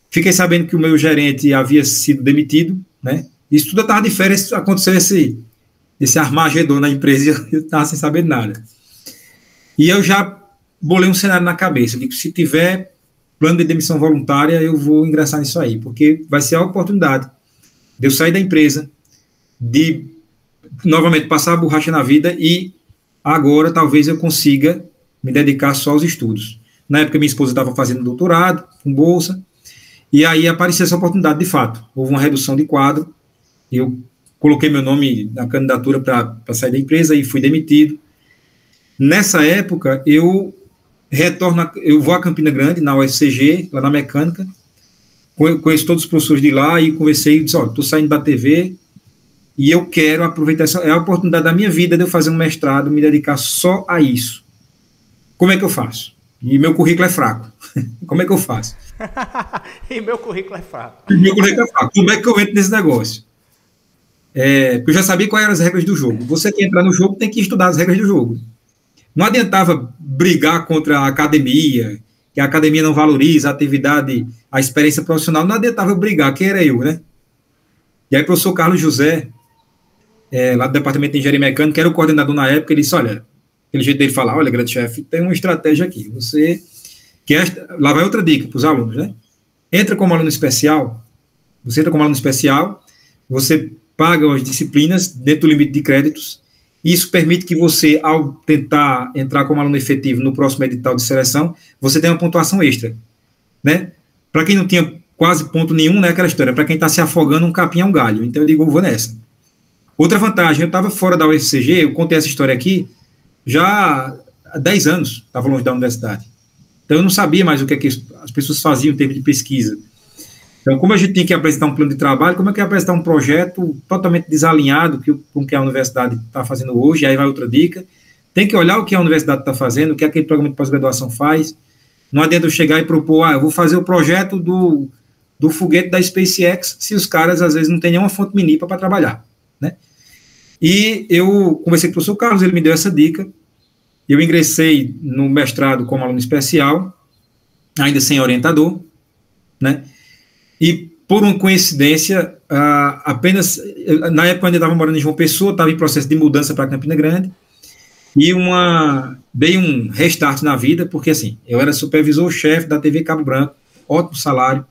Fiquei sabendo que o meu gerente havia sido demitido, né? Isso tudo eu estava de férias, aconteceu esse armagedon na empresa, eu estava sem saber nada. E eu já bolei um cenário na cabeça, digo, se tiver plano de demissão voluntária, eu vou ingressar nisso aí, porque vai ser a oportunidade de eu sair da empresa, de novamente passar a borracha na vida e agora talvez eu consiga me dedicar só aos estudos. Na época minha esposa estava fazendo doutorado, com bolsa, e aí apareceu essa oportunidade de fato. Houve uma redução de quadro, eu coloquei meu nome na candidatura para sair da empresa e fui demitido. Nessa época eu vou a Campina Grande, na UFCG, lá na mecânica, conheço todos os professores de lá e conversei e disse, olha, estou saindo da TV, e eu quero aproveitar é a oportunidade da minha vida de eu fazer um mestrado, me dedicar só a isso. Como é que eu faço? E meu currículo é fraco. Como é que eu faço? E meu currículo é fraco. Como é que eu entro nesse negócio? Porque eu já sabia quais eram as regras do jogo. Você que entrar no jogo tem que estudar as regras do jogo. Não adiantava brigar contra a academia, que a academia não valoriza a atividade, a experiência profissional. Não adiantava brigar, quem era eu, né? E aí o professor Carlos José, lá do Departamento de Engenharia Mecânica, que era o coordenador na época, ele disse, olha, aquele jeito dele falar, olha, grande chefe, tem uma estratégia aqui, você quer, lá vai outra dica para os alunos, né? Entra como aluno especial, você paga as disciplinas dentro do limite de créditos, e isso permite que você, ao tentar entrar como aluno efetivo no próximo edital de seleção, você tenha uma pontuação extra, né? Para quem não tinha quase ponto nenhum, né, aquela história, para quem está se afogando, um capim é um galho, então eu digo, eu vou nessa. Outra vantagem, eu estava fora da UFCG, eu contei essa história aqui, já há 10 anos, estava longe da universidade. Então eu não sabia mais o que, é que as pessoas faziam em termos de pesquisa. Então, como a gente tinha que apresentar um plano de trabalho, como é que ia apresentar um projeto totalmente desalinhado com o que a universidade está fazendo hoje? Aí vai outra dica. Tem que olhar o que a universidade está fazendo, o que aquele programa de pós-graduação faz. Não adianta eu chegar e propor, eu vou fazer o projeto do foguete da SpaceX, se os caras, às vezes, não têm nenhuma fonte minipa para trabalhar, né? E eu conversei com o professor Carlos, ele me deu essa dica. Eu ingressei no mestrado como aluno especial, ainda sem orientador, né? E, por uma coincidência, apenas, na época eu ainda estava morando em João Pessoa, estava em processo de mudança para Campina Grande, e dei um restart na vida, porque, assim, eu era supervisor-chefe da TV Cabo Branco, ótimo salário,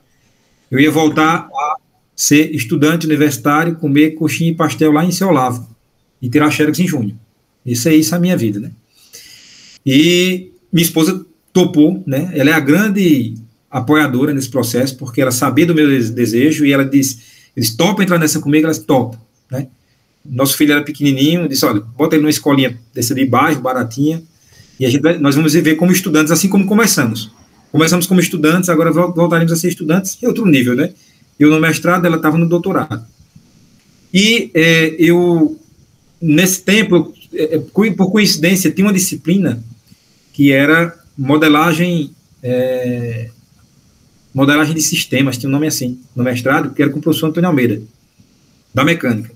eu ia voltar a ser estudante universitário, comer coxinha e pastel lá em Seu Olavo, e tirar xerox em junho. Isso é a minha vida, né? E minha esposa topou, né? Ela é a grande apoiadora nesse processo, porque ela sabia do meu desejo, e ela disse, eles topam entrar nessa comigo, elas topam, né? Nosso filho era pequenininho, disse, olha, bota ele numa escolinha dessa de bairro, baratinha, e nós vamos viver como estudantes, assim como começamos. Começamos como estudantes, agora voltaremos a ser estudantes em outro nível, né? Eu no mestrado, ela estava no doutorado. E nesse tempo, por coincidência, tinha uma disciplina que era modelagem de sistemas, tinha um nome assim, no mestrado, que era com o professor Antônio Almeida, da mecânica.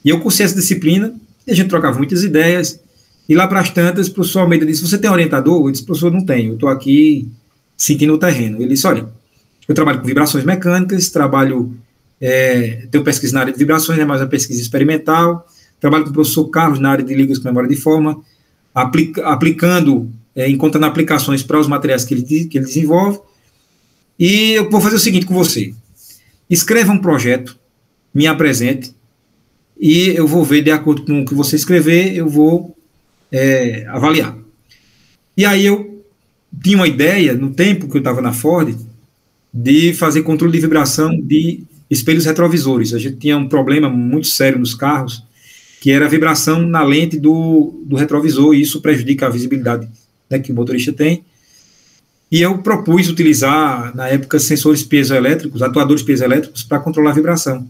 E eu cursei essa disciplina, e a gente trocava muitas ideias, e lá para as tantas, o professor Almeida disse, você tem orientador? Eu disse, professor, não tenho, eu estou aqui sentindo o terreno. Ele disse, olha, eu trabalho com vibrações mecânicas, tenho pesquisa na área de vibrações, mas a pesquisa experimental, trabalho com o professor Carlos na área de ligas com memória de forma, encontrando aplicações para os materiais que ele desenvolve, e eu vou fazer o seguinte com você, escreva um projeto, me apresente, e eu vou ver, de acordo com o que você escrever, eu vou avaliar. E aí eu tinha uma ideia, no tempo que eu estava na Ford, de fazer controle de vibração de espelhos retrovisores. A gente tinha um problema muito sério nos carros, que era a vibração na lente do retrovisor, e isso prejudica a visibilidade, né, que o motorista tem. E eu propus utilizar, na época, sensores piezoelétricos, atuadores piezoelétricos, para controlar a vibração.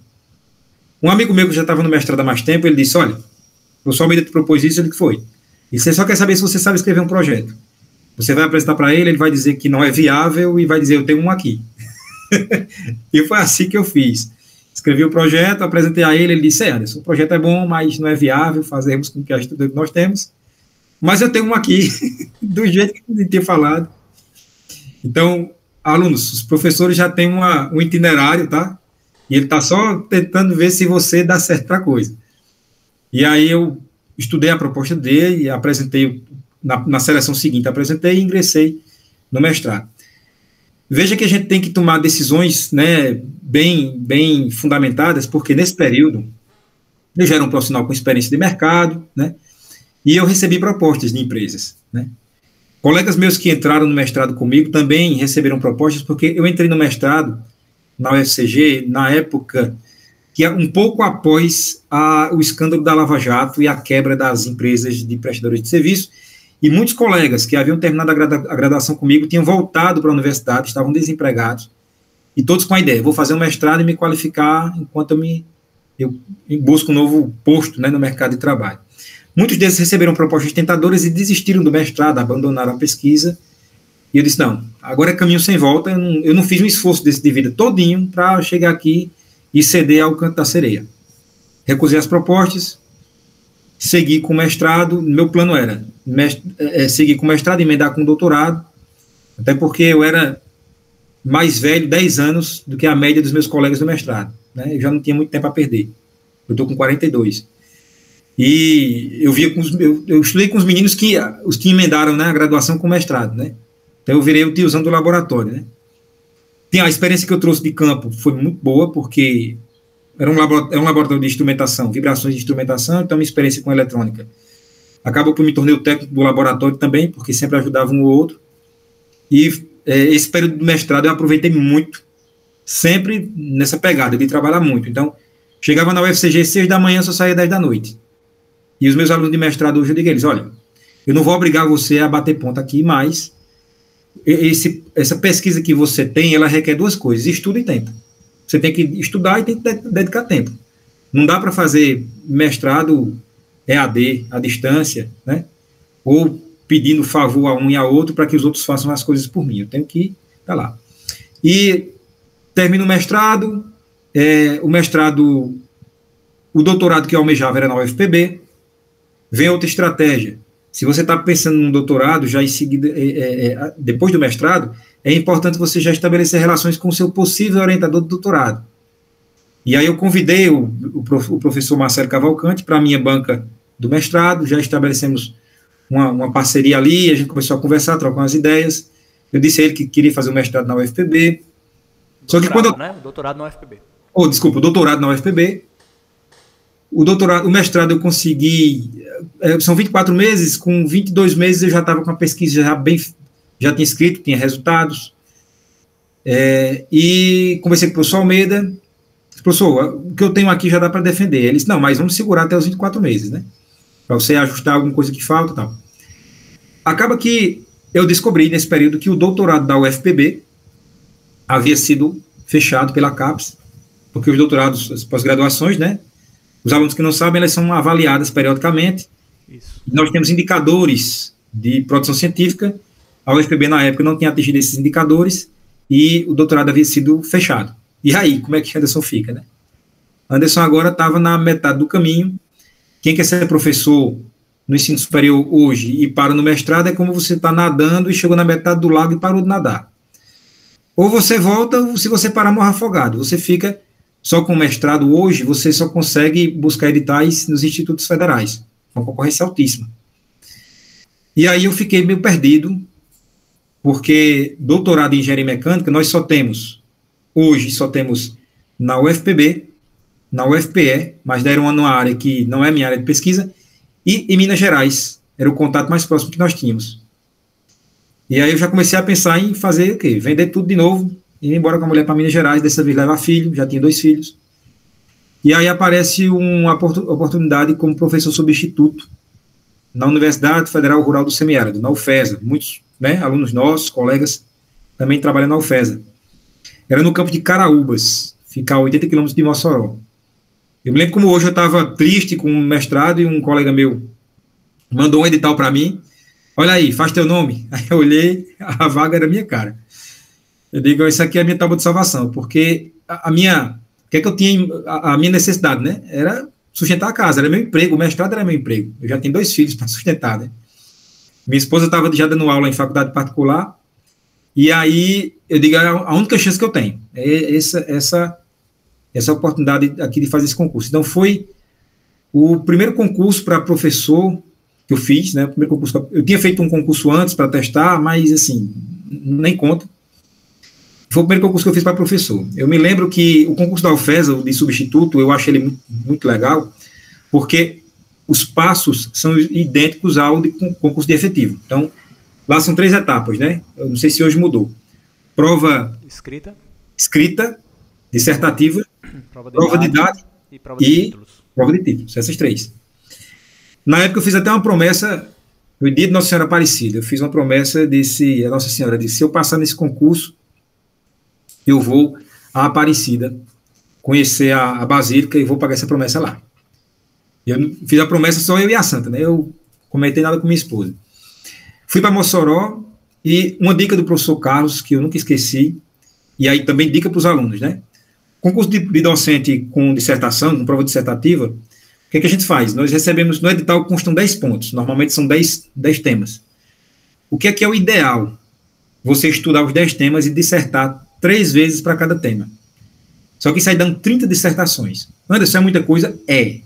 Um amigo meu que já estava no mestrado há mais tempo, ele disse, olha, o professor Almeida te propôs isso, ele que foi. E você só quer saber se você sabe escrever um projeto. Você vai apresentar para ele, ele vai dizer que não é viável, e vai dizer, eu tenho um aqui. E foi assim que eu fiz. Escrevi o projeto, apresentei a ele disse, Anderson, o projeto é bom, mas não é viável, fazemos com que a estrutura que nós temos, mas eu tenho um aqui, do jeito que eu tinha falado. Então, alunos, os professores já têm um itinerário, tá? E ele está só tentando ver se você dá certo para a coisa. E aí eu estudei a proposta dele, e apresentei, na seleção seguinte, apresentei e ingressei no mestrado. Veja que a gente tem que tomar decisões, né, bem fundamentadas, porque nesse período eu já era um profissional com experiência de mercado, né, e eu recebi propostas de empresas, né. Colegas meus que entraram no mestrado comigo também receberam propostas, porque eu entrei no mestrado na UFCG na época que um pouco após o escândalo da Lava Jato e a quebra das empresas de prestadores de serviço, e muitos colegas que haviam terminado a graduação comigo tinham voltado para a universidade, estavam desempregados, e todos com a ideia, vou fazer um mestrado e me qualificar enquanto eu busco um novo posto, né, no mercado de trabalho. Muitos deles receberam propostas tentadoras e desistiram do mestrado, abandonaram a pesquisa, e eu disse, não, agora é caminho sem volta, eu não fiz um esforço desse de vida todinho para chegar aqui e ceder ao canto da sereia. Recusei as propostas, segui com o mestrado, meu plano era seguir com o mestrado e emendar com o doutorado, até porque eu era mais velho, 10 anos, do que a média dos meus colegas do mestrado, né? Eu já não tinha muito tempo a perder, eu estou com 42. E eu via eu estudei com os meninos os que emendaram, né, a graduação com mestrado, né? Então eu virei o tiozão do laboratório, né? A experiência que eu trouxe de campo foi muito boa, porque era um laboratório de instrumentação, vibrações de instrumentação, então minha experiência com eletrônica. Acabou que eu me tornei o técnico do laboratório também, porque sempre ajudava um ou outro. E esse período do mestrado eu aproveitei muito, sempre nessa pegada de trabalhar muito. Então, chegava na UFCG 6 da manhã, só saía 10 da noite. E os meus alunos de mestrado hoje, eu digo a eles, olha, eu não vou obrigar você a bater ponto aqui, mas essa pesquisa que você tem, ela requer duas coisas, estudo e tempo. Você tem que estudar e tem que dedicar tempo. Não dá para fazer mestrado EAD, à distância, né? Ou pedindo favor a um e a outro para que os outros façam as coisas por mim. Eu tenho que estar lá. E termino o mestrado, o doutorado que eu almejava era na UFPB. Vem outra estratégia. Se você está pensando num doutorado, já em seguida, depois do mestrado, é importante você já estabelecer relações com o seu possível orientador do doutorado. E aí eu convidei o professor Marcelo Cavalcante para a minha banca do mestrado, já estabelecemos uma parceria ali, a gente começou a conversar, trocar umas ideias. Eu disse a ele que queria fazer o mestrado na UFPB. Só que quando né? Doutorado na UFPB. Desculpa, o doutorado na UFPB. O mestrado eu consegui, são 24 meses, com 22 meses eu já estava com a pesquisa já tinha escrito, tinha resultados, e conversei com o professor Almeida, professor, o que eu tenho aqui já dá para defender. Ele disse, não, mas vamos segurar até os 24 meses, né, para você ajustar alguma coisa que falta e tal. Acaba que eu descobri nesse período que o doutorado da UFPB havia sido fechado pela CAPES, porque os doutorados, as pós-graduações, né, os alunos que não sabem, elas são avaliadas periodicamente. Isso. Nós temos indicadores de produção científica. A UFPB, na época, não tinha atingido esses indicadores e o doutorado havia sido fechado. E aí, como é que Anderson fica, né? Anderson agora estava na metade do caminho. Quem quer ser professor no ensino superior hoje e para no mestrado é como você está nadando e chegou na metade do lago e parou de nadar. Ou você volta, ou se você parar, morre afogado. Você fica... Só com o mestrado hoje, você só consegue buscar editais nos institutos federais, uma concorrência altíssima. E aí eu fiquei meio perdido, porque doutorado em engenharia mecânica hoje só temos na UFPB, na UFPE, mas deram uma área que não é minha área de pesquisa, e em Minas Gerais, era o contato mais próximo que nós tínhamos. E aí eu já comecei a pensar em fazer o quê? Vender tudo de novo, ir embora com a mulher para Minas Gerais, dessa vez levar filho, já tinha 2 filhos. E aí aparece uma oportunidade como professor substituto na Universidade Federal Rural do Semiárido, na UFESA. Muitos, né, alunos nossos, colegas, também trabalham na UFESA. Era no campo de Caraúbas, fica a 80 quilômetros de Mossoró. Eu me lembro como hoje eu estava triste com um mestrado e um colega meu mandou um edital para mim. Olha aí, faz teu nome. Aí eu olhei, a vaga era minha cara. Eu digo, isso aqui é a minha tábua de salvação, porque a minha necessidade, né, era sustentar a casa, era meu emprego, o mestrado era meu emprego, eu já tenho 2 filhos para sustentar, né. Minha esposa estava já dando aula em faculdade particular, e aí eu digo, a única chance que eu tenho é essa oportunidade aqui de fazer esse concurso. Então foi o primeiro concurso para professor que eu fiz, né, o primeiro concurso, eu tinha feito um concurso antes para testar, mas assim, nem conta. Foi o primeiro concurso que eu fiz para professor. Eu me lembro que o concurso da UFESA, de substituto, eu achei ele muito, muito legal, porque os passos são idênticos ao de concurso de efetivo. Então, lá são 3 etapas, né? Eu não sei se hoje mudou. Prova escrita, dissertativa, prova de dados e prova de títulos. Essas 3. Na época eu fiz até uma promessa, no dia de Nossa Senhora Aparecida, eu fiz uma promessa, a Nossa Senhora disse, se eu passar nesse concurso, eu vou à Aparecida conhecer a Basílica e vou pagar essa promessa lá. Eu fiz a promessa só eu e a Santa, né? Eu comentei nada com minha esposa. Fui para Mossoró e uma dica do professor Carlos, que eu nunca esqueci, e aí também dica para os alunos, né? Concurso de docente com dissertação, com prova dissertativa, o que a gente faz? Nós recebemos no edital, constam 10 pontos, normalmente são 10 temas. O que é o ideal? Você estudar os 10 temas e dissertar 3 vezes para cada tema. Só que isso aí dá 30 dissertações. Anderson, é muita coisa? É.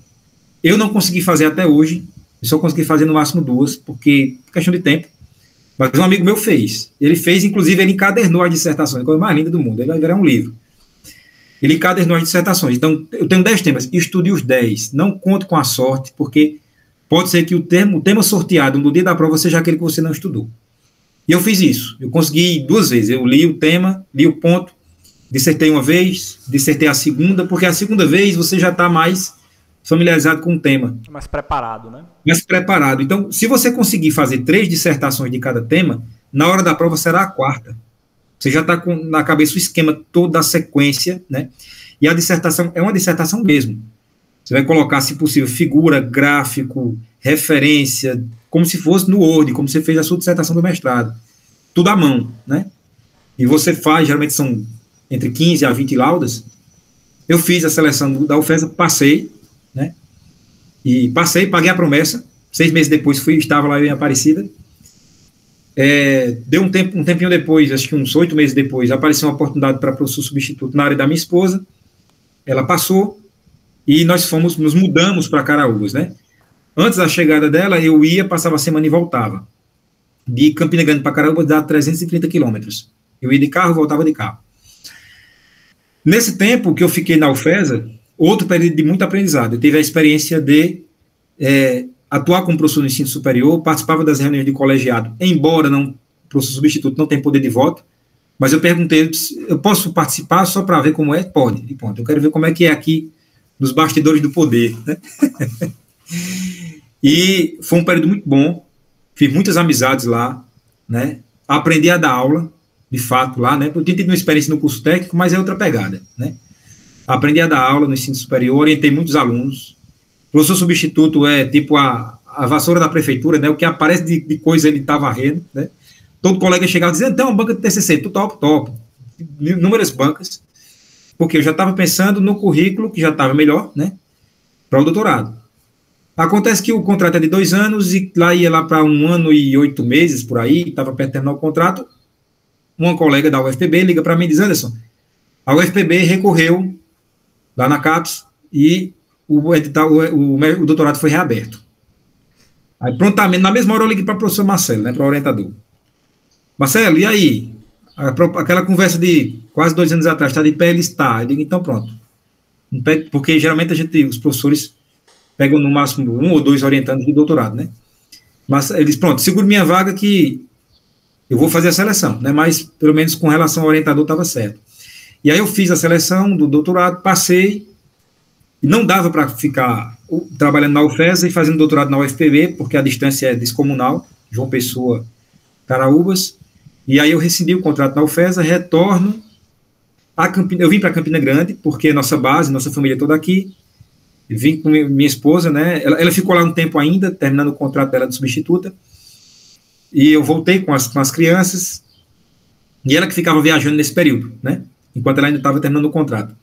Eu não consegui fazer até hoje, eu só consegui fazer no máximo 2, porque, questão de tempo, mas um amigo meu fez. Ele fez, inclusive, ele encadernou as dissertações, a coisa mais linda do mundo, ele vai virar um livro. Ele encadernou as dissertações. Então, eu tenho 10 temas, estude os 10, não conte com a sorte, porque pode ser que o tema sorteado no dia da prova seja aquele que você não estudou. E eu fiz isso, eu consegui 2 vezes, eu li o tema, li o ponto, dissertei uma vez, dissertei a segunda, porque a segunda vez você já está mais familiarizado com o tema. Mais preparado, né? Mais preparado. Então, se você conseguir fazer 3 dissertações de cada tema, na hora da prova será a 4ª. Você já está com na cabeça o esquema todo da sequência, né? E a dissertação é uma dissertação mesmo. Você vai colocar, se possível, figura, gráfico, referência, como se fosse no Word, como você fez a sua dissertação do mestrado. Tudo à mão, né? E você faz, geralmente são entre 15 a 20 laudas. Eu fiz a seleção da UFESA, passei, né? E passei, paguei a promessa. 6 meses depois estava lá em Aparecida. Deu um tempinho depois, acho que uns 8 meses depois, apareceu uma oportunidade para professor substituto na área da minha esposa. Ela passou e nós nos mudamos para Caraúbas, né? Antes da chegada dela, eu ia, passava a semana e voltava. De Campina Grande para Caraúbas dá 330 quilômetros. Eu ia de carro, voltava de carro. Nesse tempo que eu fiquei na UFESA, outro período de muito aprendizado. Eu tive a experiência de atuar como professor no ensino superior, participava das reuniões de colegiado, embora não, professor substituto não tem poder de voto, mas eu perguntei, eu posso participar só para ver como é? Pode, e ponto. Eu quero ver como é que é aqui nos bastidores do poder, né? E foi um período muito bom, fiz muitas amizades lá, né? Aprendi a dar aula, de fato, lá, né? Eu tinha tido uma experiência no curso técnico, mas é outra pegada, né? Aprendi a dar aula no ensino superior, orientei muitos alunos. Professor substituto é tipo a vassoura da prefeitura, né? O que aparece de coisa ele está varrendo, né? Todo colega chegava dizendo, então, banca de TCC, tu top. Inúmeras bancas, porque eu já estava pensando no currículo, que já estava melhor, né? Para o doutorado. Acontece que o contrato é de 2 anos, e lá ia lá para 1 ano e 8 meses, por aí, estava perto de terminar o contrato. Uma colega da UFPB liga para mim e diz, Anderson, a UFPB recorreu lá na CAPES e o doutorado foi reaberto. Aí, prontamente, na mesma hora eu liguei para o professor Marcelo, né, para o orientador. Marcelo, e aí? Aquela conversa de quase 2 anos atrás, está de pé? Ele está. Eu digo, então pronto. Porque geralmente os professores pegam no máximo 1 ou 2 orientandos de doutorado, né? Mas eles, pronto, seguro minha vaga que eu vou fazer a seleção, né? Mas pelo menos com relação ao orientador estava certo. E aí eu fiz a seleção do doutorado, passei, e não dava para ficar trabalhando na UFESA e fazendo doutorado na UFPB, porque a distância é descomunal, João Pessoa, Caraúbas, e aí eu rescindi o contrato na UFESA, retorno a Campina, eu vim para Campina Grande, porque nossa base, nossa família toda aqui, vim com minha esposa, né, ela ficou lá um tempo ainda, terminando o contrato dela de substituta, e eu voltei com as crianças, e ela que ficava viajando nesse período, né, enquanto ela ainda estava terminando o contrato.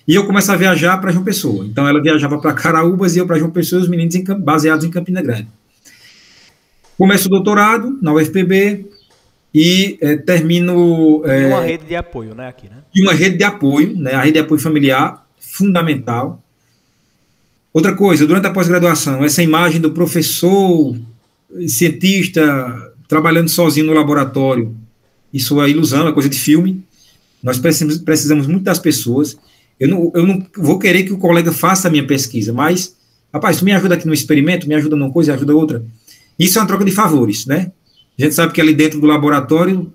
E eu comecei a viajar para João Pessoa. Então, ela viajava para Caraúbas e eu para João Pessoa, os meninos baseados em Campina Grande. Começo o doutorado na UFPB e termino... E uma rede de apoio, né, aqui, né? E uma rede de apoio, né, a rede de apoio familiar, fundamental. Outra coisa, durante a pós-graduação, essa imagem do professor, cientista, trabalhando sozinho no laboratório, isso é ilusão, é coisa de filme. Nós precisamos muito das pessoas. Eu não vou querer que o colega faça a minha pesquisa, mas, rapaz, tu me ajuda aqui no experimento, me ajuda numa coisa, ajuda outra. Isso é uma troca de favores, né? A gente sabe que ali dentro do laboratório,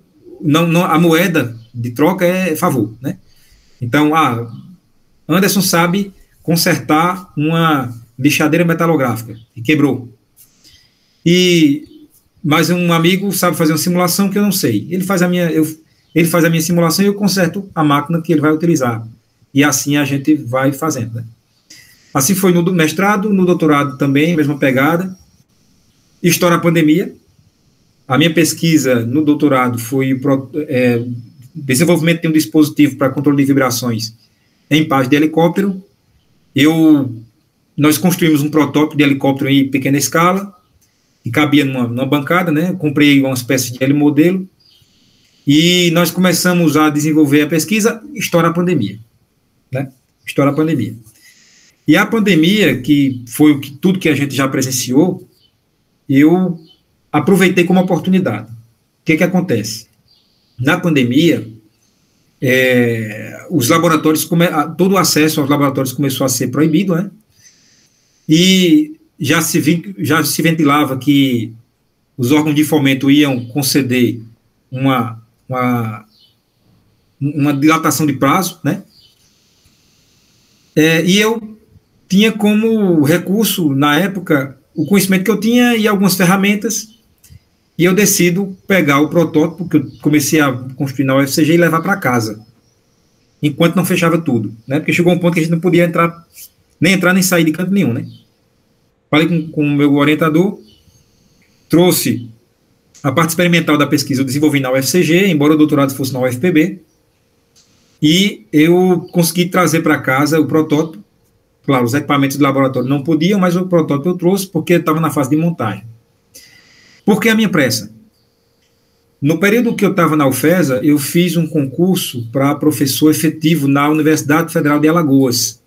a moeda de troca é favor, né? Então, Anderson sabe consertar uma lixadeira metalográfica, e quebrou. Mas um amigo sabe fazer uma simulação que eu não sei. Ele faz a minha simulação e eu conserto a máquina que ele vai utilizar. E assim a gente vai fazendo, né? Assim foi no mestrado, no doutorado também, mesma pegada. Estoura a pandemia. A minha pesquisa no doutorado foi desenvolvimento de um dispositivo para controle de vibrações em paz de helicóptero. Nós construímos um protótipo de helicóptero em pequena escala, que cabia numa bancada, né? Comprei uma espécie de helimodelo, e nós começamos a desenvolver a pesquisa, estoura a pandemia, né? Estoura a pandemia. E a pandemia, que foi tudo que a gente já presenciou, eu aproveitei como oportunidade. O que acontece? Na pandemia, os laboratórios, todo o acesso aos laboratórios começou a ser proibido, né? E já se ventilava que os órgãos de fomento iam conceder uma dilatação de prazo, né? E eu tinha como recurso, na época, o conhecimento que eu tinha e algumas ferramentas, e eu decido pegar o protótipo que eu comecei a construir na UFCG e levar para casa, enquanto não fechava tudo, né? Porque chegou um ponto que a gente não podia nem sair de canto nenhum, né? Falei com o meu orientador, trouxe a parte experimental da pesquisa, eu desenvolvi na UFCG, embora o doutorado fosse na UFPB, e eu consegui trazer para casa o protótipo. Claro, os equipamentos do laboratório não podiam, mas o protótipo eu trouxe porque estava na fase de montagem. Por que a minha pressa? No período que eu estava na UFESA, eu fiz um concurso para professor efetivo na Universidade Federal de Alagoas.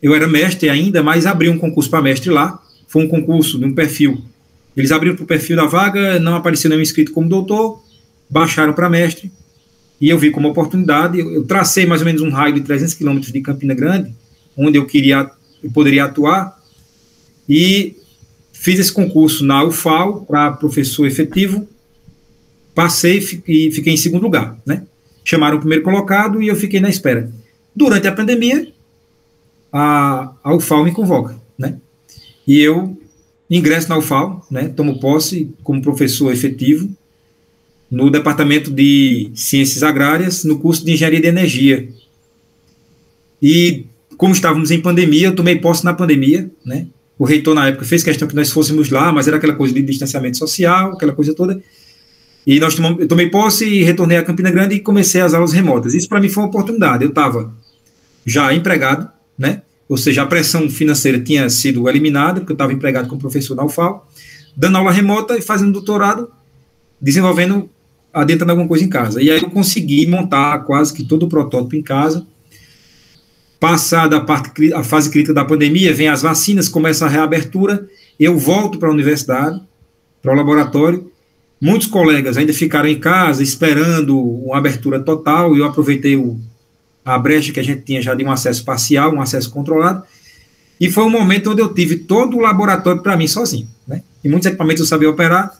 Eu era mestre ainda, mas abri um concurso para mestre lá. Foi um concurso de um perfil. Eles abriram para o perfil da vaga, não apareceu nenhum inscrito como doutor, baixaram para mestre, e eu vi como oportunidade. Eu tracei mais ou menos um raio de 300 quilômetros de Campina Grande, onde eu poderia atuar, e fiz esse concurso na UFAL para professor efetivo, passei e fiquei em segundo lugar, né? Chamaram o primeiro colocado e eu fiquei na espera. Durante a pandemia, a UFAL me convoca, né? E eu ingresso na UFAL, né? Tomo posse como professor efetivo no Departamento de Ciências Agrárias, no curso de Engenharia de Energia. E como estávamos em pandemia, eu tomei posse na pandemia, né? O reitor, na época, fez questão que nós fôssemos lá, mas era aquela coisa de distanciamento social, aquela coisa toda. E eu tomei posse e retornei a Campina Grande e comecei as aulas remotas. Isso, para mim, foi uma oportunidade. Eu estava já empregado, né? Ou seja, a pressão financeira tinha sido eliminada, porque eu estava empregado como professor na UFAL, dando aula remota e fazendo doutorado, desenvolvendo, adentrando alguma coisa em casa. E aí eu consegui montar quase que todo o protótipo em casa. Passada a fase crítica da pandemia, vem as vacinas, começa a reabertura, eu volto para a universidade, para o laboratório. Muitos colegas ainda ficaram em casa esperando uma abertura total, e eu aproveitei a brecha que a gente tinha já de um acesso parcial, um acesso controlado, e foi um momento onde eu tive todo o laboratório para mim sozinho, né? E muitos equipamentos eu sabia operar,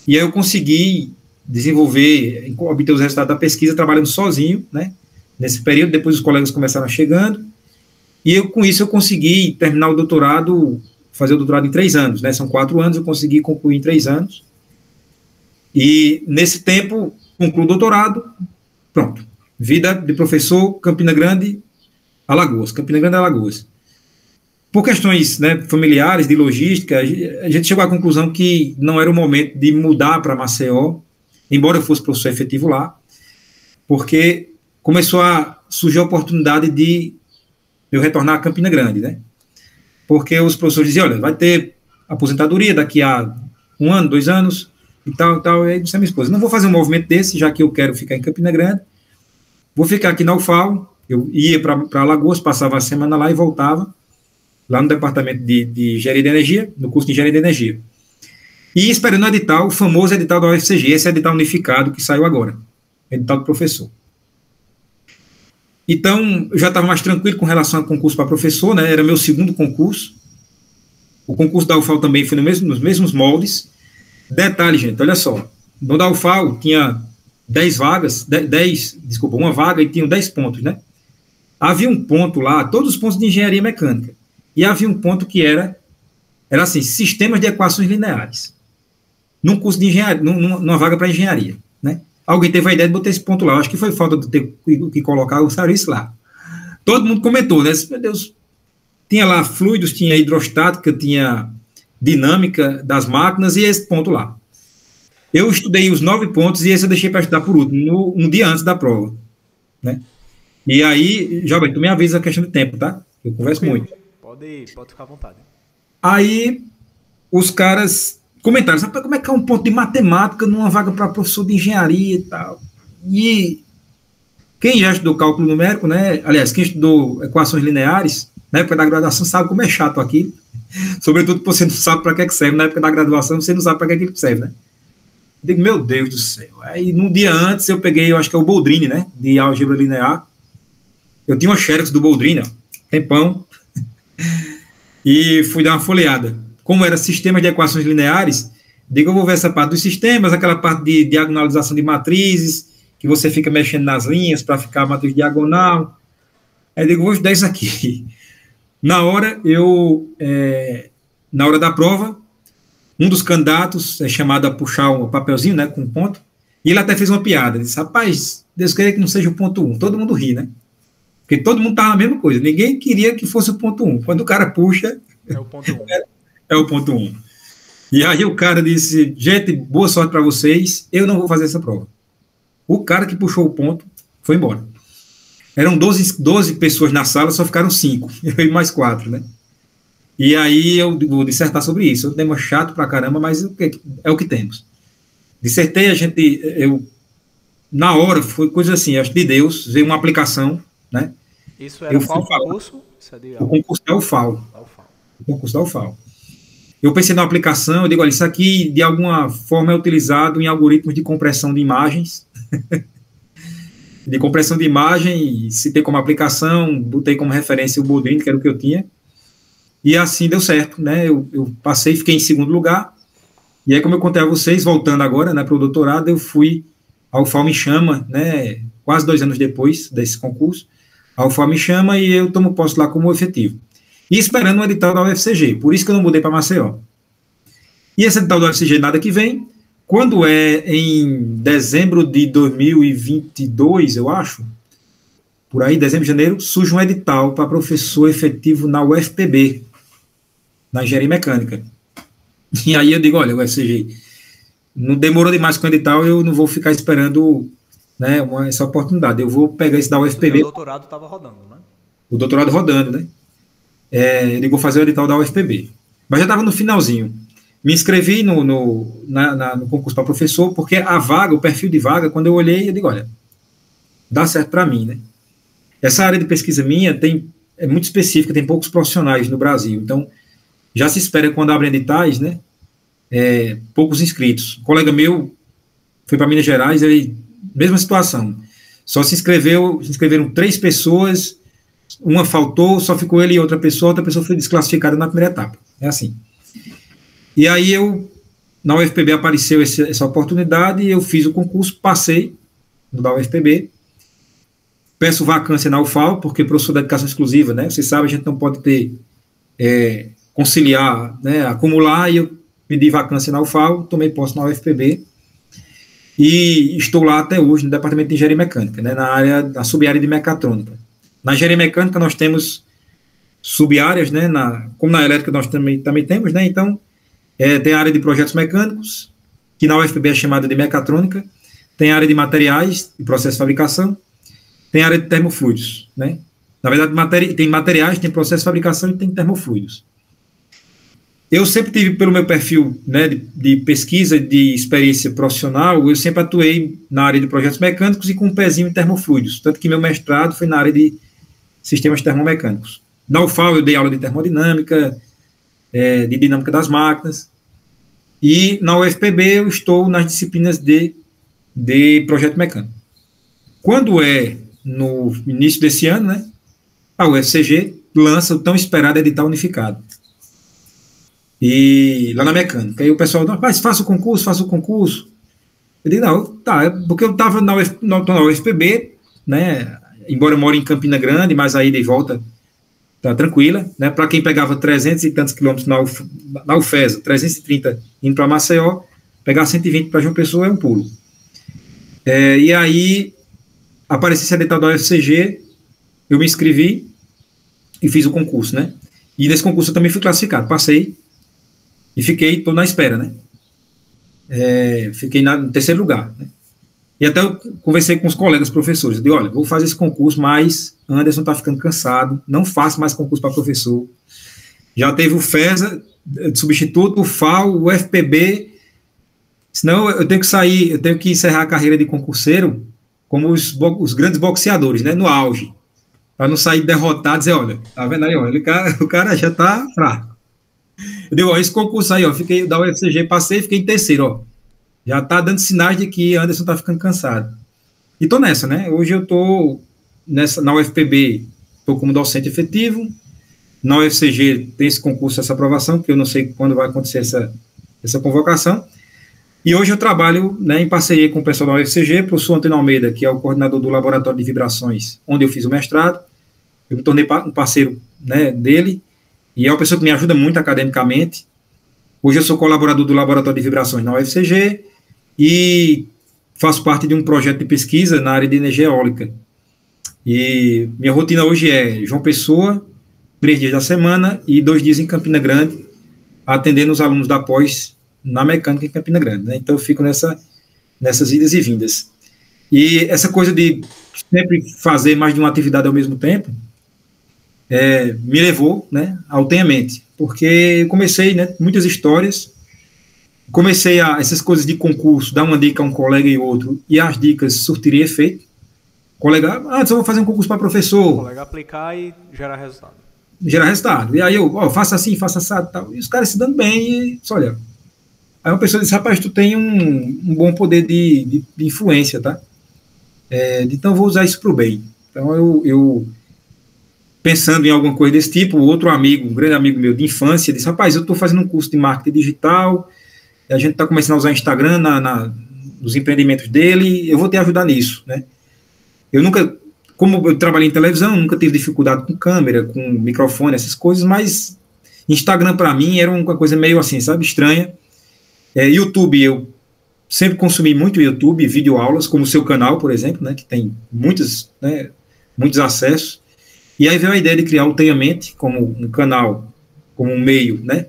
e aí eu consegui desenvolver, obter os resultados da pesquisa trabalhando sozinho, né? Nesse período. Depois os colegas começaram chegando, e com isso eu consegui terminar o doutorado, fazer o doutorado em 3 anos, né? São 4 anos, eu consegui concluir em 3 anos, e nesse tempo concluo o doutorado, pronto, vida de professor, Campina Grande, Alagoas, Campina Grande, Alagoas. Por questões, né, familiares, de logística, a gente chegou à conclusão que não era o momento de mudar para Maceió, embora eu fosse professor efetivo lá, porque começou a surgir a oportunidade de eu retornar a Campina Grande, né? Porque os professores diziam, olha, vai ter aposentadoria daqui a 1 ano, 2 anos, e tal, e aí disse a minha esposa, não vou fazer um movimento desse, já que eu quero ficar em Campina Grande, vou ficar aqui na UFAL. Eu ia para Alagoas, passava a semana lá e voltava, lá no departamento de Engenharia de Energia, no curso de Engenharia de Energia. E esperando o edital, o famoso edital da UFCG, esse edital unificado que saiu agora, edital do professor. Então, eu já estava mais tranquilo com relação ao concurso para professor, né? Era meu segundo concurso. O concurso da UFAL também foi nos mesmos moldes. Detalhe, gente, olha só. No da UFAL tinha 10 vagas, uma vaga, e tinham 10 pontos, né? Havia um ponto lá, todos os pontos de engenharia mecânica. E havia um ponto que era assim, sistemas de equações lineares. Num curso de engenharia, numa vaga para engenharia, né? Alguém teve a ideia de botar esse ponto lá. Eu acho que foi falta de ter que colocar o serviço lá. Todo mundo comentou, né? Meu Deus, tinha lá fluidos, tinha hidrostática, tinha dinâmica das máquinas, e esse ponto lá. Eu estudei os 9 pontos, e esse eu deixei para estudar por último, um dia antes da prova, né? E aí, Jovem, tu me avisa a questão de tempo, tá? Eu converso muito. Pode ficar à vontade. Aí, os caras comentaram, sabe como é que é um ponto de matemática numa vaga para professor de engenharia e tal? E quem já estudou cálculo numérico, né? Aliás, quem estudou equações lineares, Na época da graduação, sabe como é chato aquilo. Sobretudo porque você não sabe para que serve. Na época da graduação, você não sabe para que serve, né? Eu digo, meu Deus do céu. Aí, num dia antes, eu peguei, eu acho que é o Boldrini, né? De álgebra linear. Eu tinha uma xerox do Boldrini, ó, tempão, e fui dar uma folheada. Como era sistemas de equações lineares, digo, eu vou ver essa parte dos sistemas, aquela parte de diagonalização de matrizes, que você fica mexendo nas linhas para ficar a matriz diagonal. Aí digo, vou estudar isso aqui. Na hora da prova, um dos candidatos é chamado a puxar um papelzinho, né, com um ponto, e ele até fez uma piada. Ele disse, rapaz, Deus queria que não seja o ponto 1. Todo mundo ri, né? Porque todo mundo estava na mesma coisa. Ninguém queria que fosse o ponto 1. Quando o cara puxa, é o ponto 1. É o ponto 1. E aí o cara disse, gente, boa sorte para vocês, eu não vou fazer essa prova. O cara que puxou o ponto foi embora. Eram 12 pessoas na sala, só ficaram 5. Eu e mais 4, né? E aí eu vou dissertar sobre isso. É um tema chato pra caramba, mas é o que temos. Dissertei, na hora, foi coisa assim, acho de Deus, veio uma aplicação, né? Isso era qual concurso? O concurso da UFAL. O concurso da UFAL. Eu pensei na aplicação, eu digo, olha, isso aqui de alguma forma é utilizado em algoritmos de compressão de imagens. De compressão de imagem, citei como aplicação, botei como referência o Boldrini, que era o que eu tinha. E assim deu certo, né? Eu passei, fiquei em segundo lugar. E aí, como eu contei a vocês, voltando agora, né, para o doutorado, eu fui ao UFAL me chama, né, quase 2 anos depois desse concurso. A UFAL me chama e eu tomo posse lá como efetivo. E esperando um edital da UFCG, por isso que eu não mudei para Maceió. E esse edital da UFCG nada que vem, quando é em dezembro de 2022, eu acho, por aí, dezembro, janeiro, surge um edital para professor efetivo na UFPB, na engenharia mecânica. E aí eu digo, olha, UFCG, não demorou demais com o edital, eu não vou ficar esperando, né, essa oportunidade, eu vou pegar esse da UFPB. O doutorado estava rodando, né? O doutorado rodando, né? Eu digo, vou fazer o edital da UFPB. Mas já estava no finalzinho. Me inscrevi no concurso para professor, porque a vaga, o perfil de vaga, quando eu olhei, eu digo, olha, dá certo para mim, né? Essa área de pesquisa minha é muito específica, tem poucos profissionais no Brasil, então já se espera quando abrem editais, né, poucos inscritos. Um colega meu foi para Minas Gerais, ele, mesma situação, só se inscreveram 3 pessoas, uma faltou, só ficou ele e outra pessoa foi desclassificada na primeira etapa, é assim. E aí na UFPB apareceu essa oportunidade, e eu fiz o concurso, passei no da UFPB, peço vacância na UFAL, porque professor da educação exclusiva, né, vocês sabem, a gente não pode conciliar, né, acumular, e eu pedi vacância na UFAL, tomei posse na UFPB, e estou lá até hoje, no departamento de engenharia mecânica, né, na sub-área de mecatrônica. Na engenharia mecânica nós temos sub-áreas, né, como na elétrica nós também temos, né, então tem a área de projetos mecânicos, que na UFPB é chamada de mecatrônica, tem a área de materiais, de processo de fabricação, tem a área de termofluidos, né? Na verdade, tem materiais, tem processo de fabricação e tem termofluidos. Eu sempre tive, pelo meu perfil, né, de pesquisa, de experiência profissional, eu sempre atuei na área de projetos mecânicos e com um pezinho em termofluidos, tanto que meu mestrado foi na área de sistemas termomecânicos. Na UFAL eu dei aula de termodinâmica, de dinâmica das máquinas, e na UFPB eu estou nas disciplinas de projeto mecânico. Quando no início desse ano, né, a UFCG lança o tão esperado edital unificado. E lá na mecânica. Aí o pessoal, rapaz, faça o concurso. Eu digo, não, tá, porque eu estava na UFPB, né, embora eu moro em Campina Grande, mas aí de volta tá tranquila, né, para quem pegava 300 e tantos quilômetros na UFESA, 330 indo para Maceió, pegar 120 para João Pessoa é um pulo. E aí apareceu esse edital da UFCG, eu me inscrevi e fiz o concurso, né? E nesse concurso eu também fui classificado, passei e estou na espera, né? Fiquei no terceiro lugar, né? E até eu conversei com os colegas professores, eu disse, olha, vou fazer esse concurso, mas Anderson está ficando cansado, não faço mais concurso para professor. Já teve o FESA de substituto, o FAO, o FPB, senão eu tenho que sair, eu tenho que encerrar a carreira de concurseiro como os grandes boxeadores, né, no auge. para não sair derrotado, dizer, olha, tá vendo aí, ó, o cara já tá fraco. Eu digo, ó, esse concurso aí, ó, fiquei da UFCG, passei, fiquei em terceiro, ó. Já tá dando sinais de que Anderson tá ficando cansado. E tô nessa, né? Hoje eu tô na UFPB, tô como docente efetivo. Na UFCG tem esse concurso, essa aprovação, que eu não sei quando vai acontecer essa convocação. E hoje eu trabalho, né, em parceria com o pessoal da UFCG, o professor Antônio Almeida, que é o coordenador do Laboratório de Vibrações, onde eu fiz o mestrado. Eu me tornei um parceiro, né, dele, e é uma pessoa que me ajuda muito academicamente. Hoje eu sou colaborador do Laboratório de Vibrações na UFCG e faço parte de um projeto de pesquisa na área de energia eólica. E minha rotina hoje é João Pessoa, 3 dias da semana, e 2 dias em Campina Grande, atendendo os alunos da pós na mecânica em Campina Grande, né? Então eu fico nessas idas e vindas. E essa coisa de sempre fazer mais de uma atividade ao mesmo tempo me levou, né, ao Tenha Mente, porque eu comecei, né, muitas histórias, comecei essas coisas de concurso, dar uma dica a um colega e outro, e as dicas surtirem efeito. Colega, antes eu vou fazer um concurso para professor. O colega aplicar e gerar resultado. Gerar resultado. E aí eu, faça assim, faça assado e tal. E os caras se dando bem e, olha. Aí uma pessoa disse, rapaz, tu tem um bom poder de influência, tá? Então eu vou usar isso para o bem. Então eu pensando em alguma coisa desse tipo, outro amigo, um grande amigo meu de infância, disse, rapaz, eu estou fazendo um curso de marketing digital, a gente está começando a usar Instagram nos empreendimentos dele, eu vou te ajudar nisso, né? Eu nunca, como eu trabalhei em televisão, nunca tive dificuldade com câmera, com microfone, essas coisas, mas Instagram para mim era uma coisa meio assim, sabe, estranha. YouTube, eu sempre consumi muito YouTube, videoaulas, como o seu canal, por exemplo, né, que tem muitos acessos. E aí veio a ideia de criar o Tenha Mente como um canal, como um meio, né,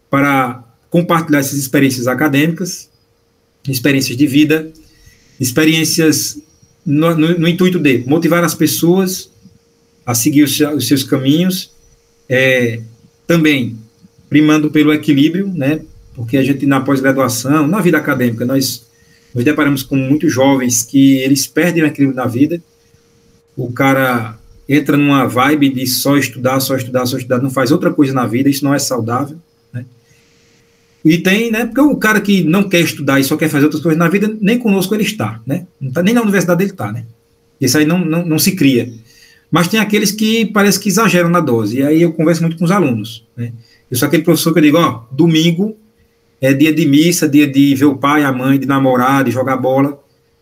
para compartilhar essas experiências acadêmicas, experiências de vida, experiências no intuito de motivar as pessoas a seguir os seus caminhos, também primando pelo equilíbrio, né, porque a gente na pós-graduação, na vida acadêmica, nós nos deparamos com muitos jovens que eles perdem o equilíbrio na vida, o cara entra numa vibe de só estudar, não faz outra coisa na vida, isso não é saudável, né? E tem, né, porque o cara que não quer estudar e só quer fazer outras coisas na vida, nem conosco ele está, né? Não está, nem na universidade ele está, né? Isso aí não se cria. Mas tem aqueles que parece que exageram na dose, e aí eu converso muito com os alunos, né? Eu sou aquele professor que eu digo, domingo é dia de missa, dia de ver o pai, a mãe, de namorar, de jogar bola,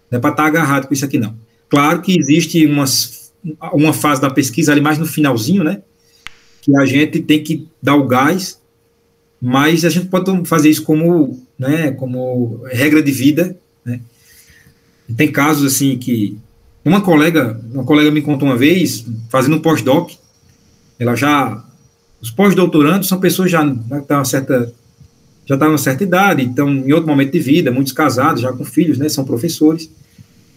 não é para estar agarrado com isso aqui, não. Claro que existe uma fase da pesquisa ali mais no finalzinho, né, que a gente tem que dar o gás, mas a gente pode fazer isso como regra de vida, né. E tem casos assim que uma colega me contou uma vez, fazendo um pós-doc, os pós-doutorandos são pessoas já estão numa certa idade, então em outro momento de vida, muitos casados, já com filhos, né, são professores.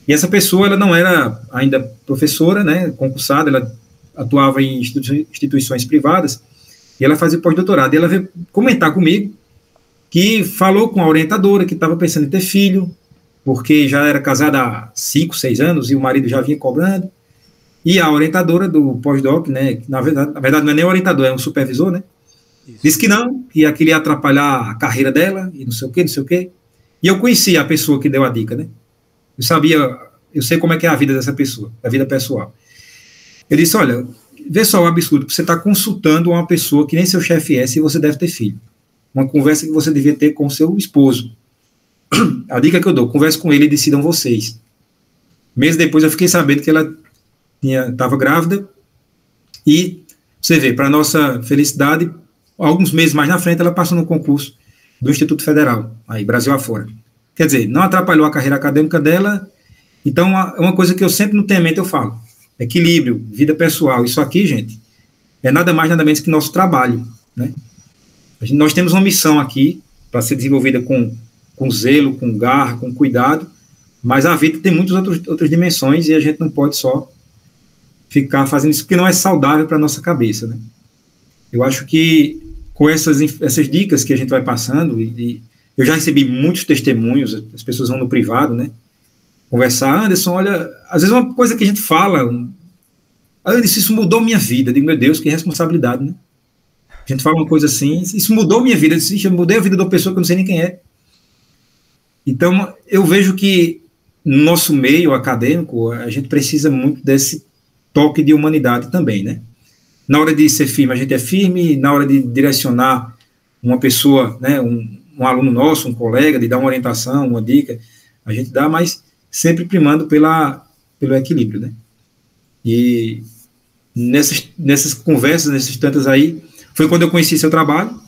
E essa pessoa, ela não era ainda professora, né, concursada, ela atuava em instituições privadas, e ela fazia pós-doutorado. E ela veio comentar comigo que falou com a orientadora que estava pensando em ter filho, porque já era casada há 5, 6 anos, e o marido já vinha cobrando. E a orientadora do pós-doc, né, na verdade não é nem o orientador, é um supervisor, né, disse que não, que aquilo ia atrapalhar a carreira dela, e não sei o quê. E eu conhecia a pessoa que deu a dica, né? Eu sei como é que é a vida dessa pessoa, a vida pessoal. Eu disse, olha, vê só o absurdo, você está consultando uma pessoa que nem seu chefe é, se você deve ter filho. Uma conversa que você devia ter com seu esposo. A dica que eu dou, converse com ele e decidam vocês. Meses depois eu fiquei sabendo que ela estava grávida, e você vê, para nossa felicidade, alguns meses mais na frente, ela passou no concurso do Instituto Federal, aí Brasil afora. Quer dizer, não atrapalhou a carreira acadêmica dela. Então, é uma coisa que eu sempre no Tenha Mente eu falo, equilíbrio, vida pessoal. Isso aqui, gente, é nada mais, nada menos que nosso trabalho, né? Nós temos uma missão aqui para ser desenvolvida com zelo, com garra, com cuidado, mas a vida tem muitas outras dimensões e a gente não pode só ficar fazendo isso, porque não é saudável para a nossa cabeça, né? Eu acho que com essas dicas que a gente vai passando, e eu já recebi muitos testemunhos, as pessoas vão no privado, né, conversar, Anderson, olha, às vezes uma coisa que a gente fala, Aí eu disse, isso mudou minha vida. Eu digo, meu Deus, que responsabilidade, né? A gente fala uma coisa assim, isso mudou minha vida. Eu disse, eu mudei a vida de uma pessoa que eu não sei nem quem é. Então, eu vejo que no nosso meio acadêmico, a gente precisa muito desse toque de humanidade também, né? Na hora de ser firme, a gente é firme, na hora de direcionar uma pessoa, né, um aluno nosso, um colega, de dar uma orientação, uma dica, a gente dá, mas sempre primando pelo equilíbrio, né? E nessas conversas, nesses tantas aí, foi quando eu conheci seu trabalho,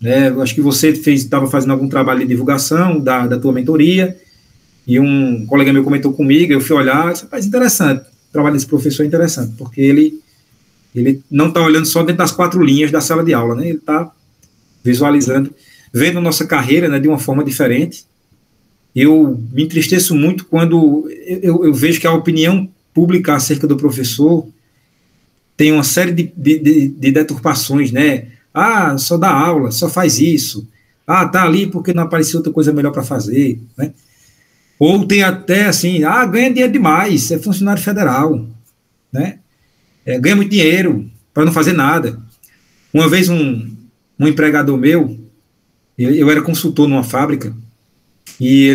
né? Eu acho que você estava fazendo algum trabalho de divulgação da tua mentoria, e um colega meu comentou comigo, eu fui olhar, isso é interessante, o trabalho desse professor é interessante, porque ele não está olhando só dentro das 4 linhas da sala de aula, né? Ele está visualizando, vendo nossa carreira, né, de uma forma diferente. Eu me entristeço muito quando eu vejo que a opinião pública acerca do professor tem uma série de deturpações, né? Ah, só dá aula, só faz isso. Ah, tá ali porque não apareceu outra coisa melhor para fazer, né? Ou tem até assim, ganha dinheiro demais, é funcionário federal, né? Ganha muito dinheiro para não fazer nada. Uma vez um empregador meu, eu era consultor numa fábrica, e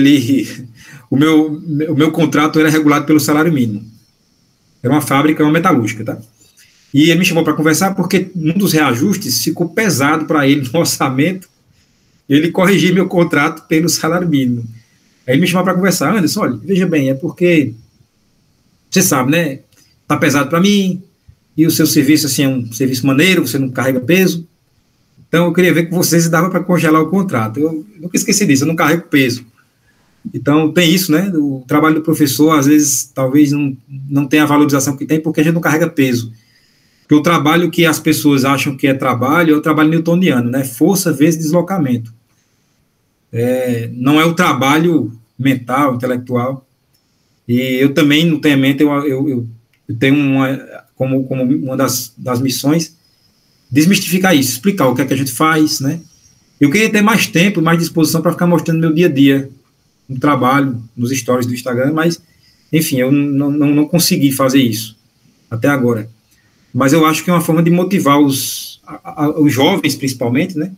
o meu contrato era regulado pelo salário mínimo. Era uma fábrica, uma metalúrgica, tá? E ele me chamou para conversar porque um dos reajustes ficou pesado para ele no orçamento, ele corrigiu meu contrato pelo salário mínimo. Aí ele me chamou para conversar, Anderson, olha, veja bem, é porque, você sabe, né, tá pesado para mim, e o seu serviço, assim, é um serviço maneiro, você não carrega peso, então eu queria ver com você se dava para congelar o contrato. Eu nunca esqueci disso, eu não carrego peso. Então tem isso, né, o trabalho do professor, às vezes, talvez não tenha a valorização que tem, porque a gente não carrega peso. Porque o trabalho que as pessoas acham que é trabalho, é o trabalho newtoniano, né, força vezes deslocamento. Não é o trabalho mental, intelectual. E eu também, no treinamento, eu tenho como uma das missões, desmistificar isso, explicar o que é que a gente faz, né? Eu queria ter mais tempo, mais disposição para ficar mostrando meu dia a dia, no trabalho, nos stories do Instagram, mas, enfim, eu não consegui fazer isso até agora. Mas eu acho que é uma forma de motivar os jovens, principalmente, né,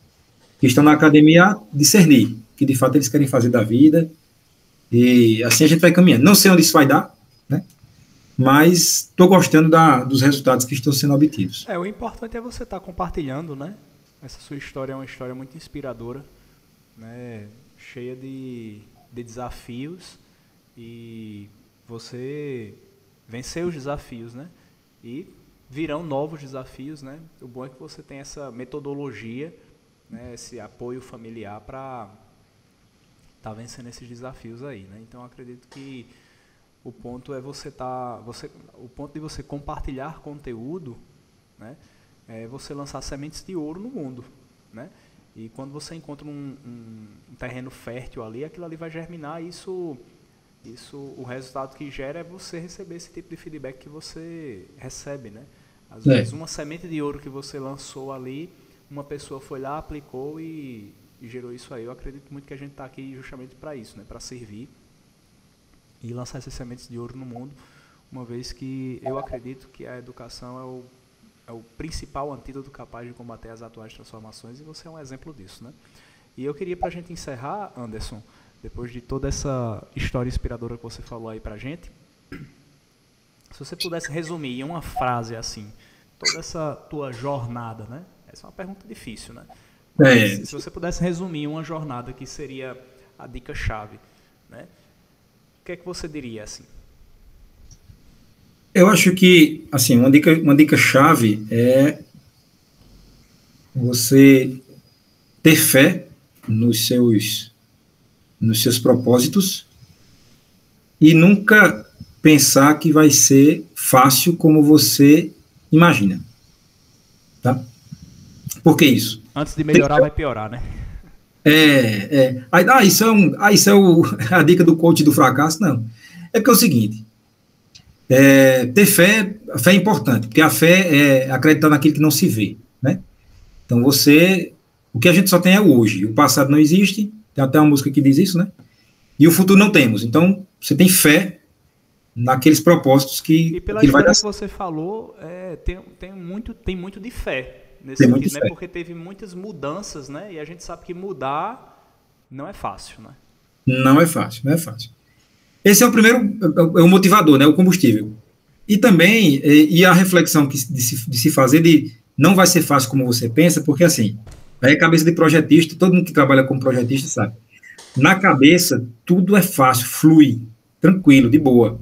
que estão na academia, a discernir que, de fato, eles querem fazer da vida, e assim a gente vai caminhando. Não sei onde isso vai dar, né, mas estou gostando dos resultados que estão sendo obtidos. O importante é você estar compartilhando, né? Essa sua história é uma história muito inspiradora, né? Cheia de desafios, e você venceu os desafios, né? E virão novos desafios, né? O bom é que você tem essa metodologia, né? Esse apoio familiar para estar vencendo esses desafios aí, né? Então eu acredito que o ponto é o ponto de você compartilhar conteúdo, né? É você lançar sementes de ouro no mundo, né? E quando você encontra um terreno fértil ali, aquilo ali vai germinar, isso o resultado que gera é você receber esse tipo de feedback que você recebe, né? Às vezes uma semente de ouro que você lançou ali, uma pessoa foi lá, aplicou e gerou isso aí. Eu acredito muito que a gente está aqui justamente para isso, né? Para servir e lançar essas sementes de ouro no mundo, uma vez que eu acredito que a educação é o principal antídoto capaz de combater as atuais transformações, e você é um exemplo disso, né? E eu queria, para a gente encerrar, Anderson, depois de toda essa história inspiradora que você falou aí pra gente, se você pudesse resumir em uma frase assim, toda essa tua jornada, né? Essa é uma pergunta difícil, né? Mas, se você pudesse resumir uma jornada que seria a dica-chave, né? O que é que você diria assim? Eu acho que, assim, uma dica-chave é você ter fé nos seus propósitos e nunca pensar que vai ser fácil como você imagina, tá? Por que isso? Antes de melhorar, vai piorar, né? Isso é a dica do coach do fracasso? Não. É porque é o seguinte, ter fé, a fé é importante, porque a fé é acreditar naquilo que não se vê, né? Então o que a gente só tem é o hoje, o passado não existe, tem até uma música que diz isso, né? E o futuro não temos, então você tem fé naqueles propósitos E que pela ele vai história dar. que você falou, tem muito de fé nesse Tem muito sentido, né? fé. Porque teve muitas mudanças, né? E a gente sabe que mudar não é fácil, né? Não é fácil, não é fácil. Esse é o primeiro, é o motivador, né? O combustível. E também, a reflexão de se fazer de não vai ser fácil como você pensa, porque assim, aí a cabeça de projetista, todo mundo que trabalha como projetista sabe. Na cabeça, tudo é fácil, flui, tranquilo, de boa.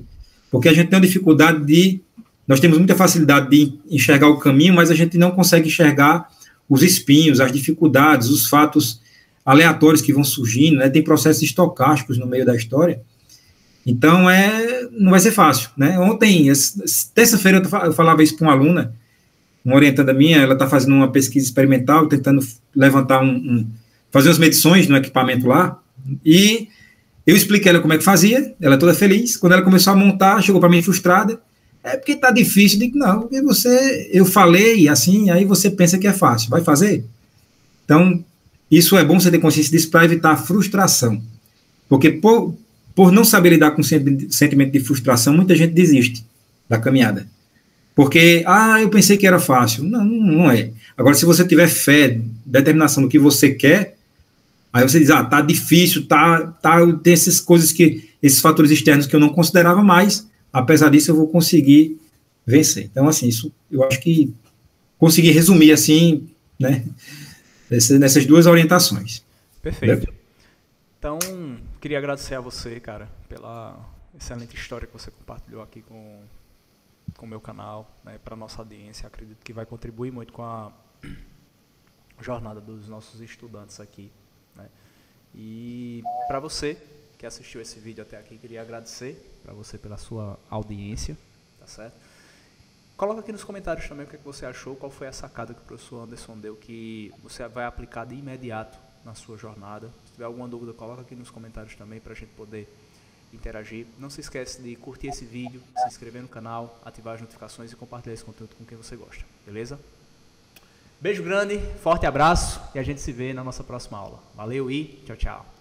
Porque a gente tem uma dificuldade nós temos muita facilidade de enxergar o caminho, mas a gente não consegue enxergar os espinhos, as dificuldades, os fatos aleatórios que vão surgindo, né? Tem processos estocásticos no meio da história. Então, não vai ser fácil, né? Ontem, terça-feira, eu falava isso para uma aluna, uma orientada minha, ela está fazendo uma pesquisa experimental, tentando levantar fazer umas medições no equipamento lá, e eu expliquei a ela como é que fazia, ela toda feliz. Quando ela começou a montar, chegou para mim frustrada. É porque tá difícil. Eu digo, não, porque eu falei assim, aí você pensa que é fácil. Vai fazer? Então, isso é bom você ter consciência disso para evitar a frustração. Porque por não saber lidar com o sentimento de frustração, muita gente desiste da caminhada. Porque, eu pensei que era fácil. Não, não é. Agora, se você tiver fé, determinação do que você quer, aí você diz, tá difícil, tem essas coisas esses fatores externos que eu não considerava mais, apesar disso eu vou conseguir vencer. Então, assim, isso eu acho que consegui resumir, assim, né, nessas duas orientações. Perfeito. Entendeu? Então, queria agradecer a você, cara, pela excelente história que você compartilhou aqui com o meu canal, né, para a nossa audiência. Acredito que vai contribuir muito com a jornada dos nossos estudantes aqui, né? E para você que assistiu esse vídeo até aqui, queria agradecer para você pela sua audiência, tá certo? Coloca aqui nos comentários também o que você achou, qual foi a sacada que o professor Anderson deu que você vai aplicar de imediato na sua jornada. Se tiver alguma dúvida, coloca aqui nos comentários também para a gente poder interagir. Não se esquece de curtir esse vídeo, se inscrever no canal, ativar as notificações e compartilhar esse conteúdo com quem você gosta, beleza? Beijo grande, forte abraço e a gente se vê na nossa próxima aula. Valeu e tchau, tchau.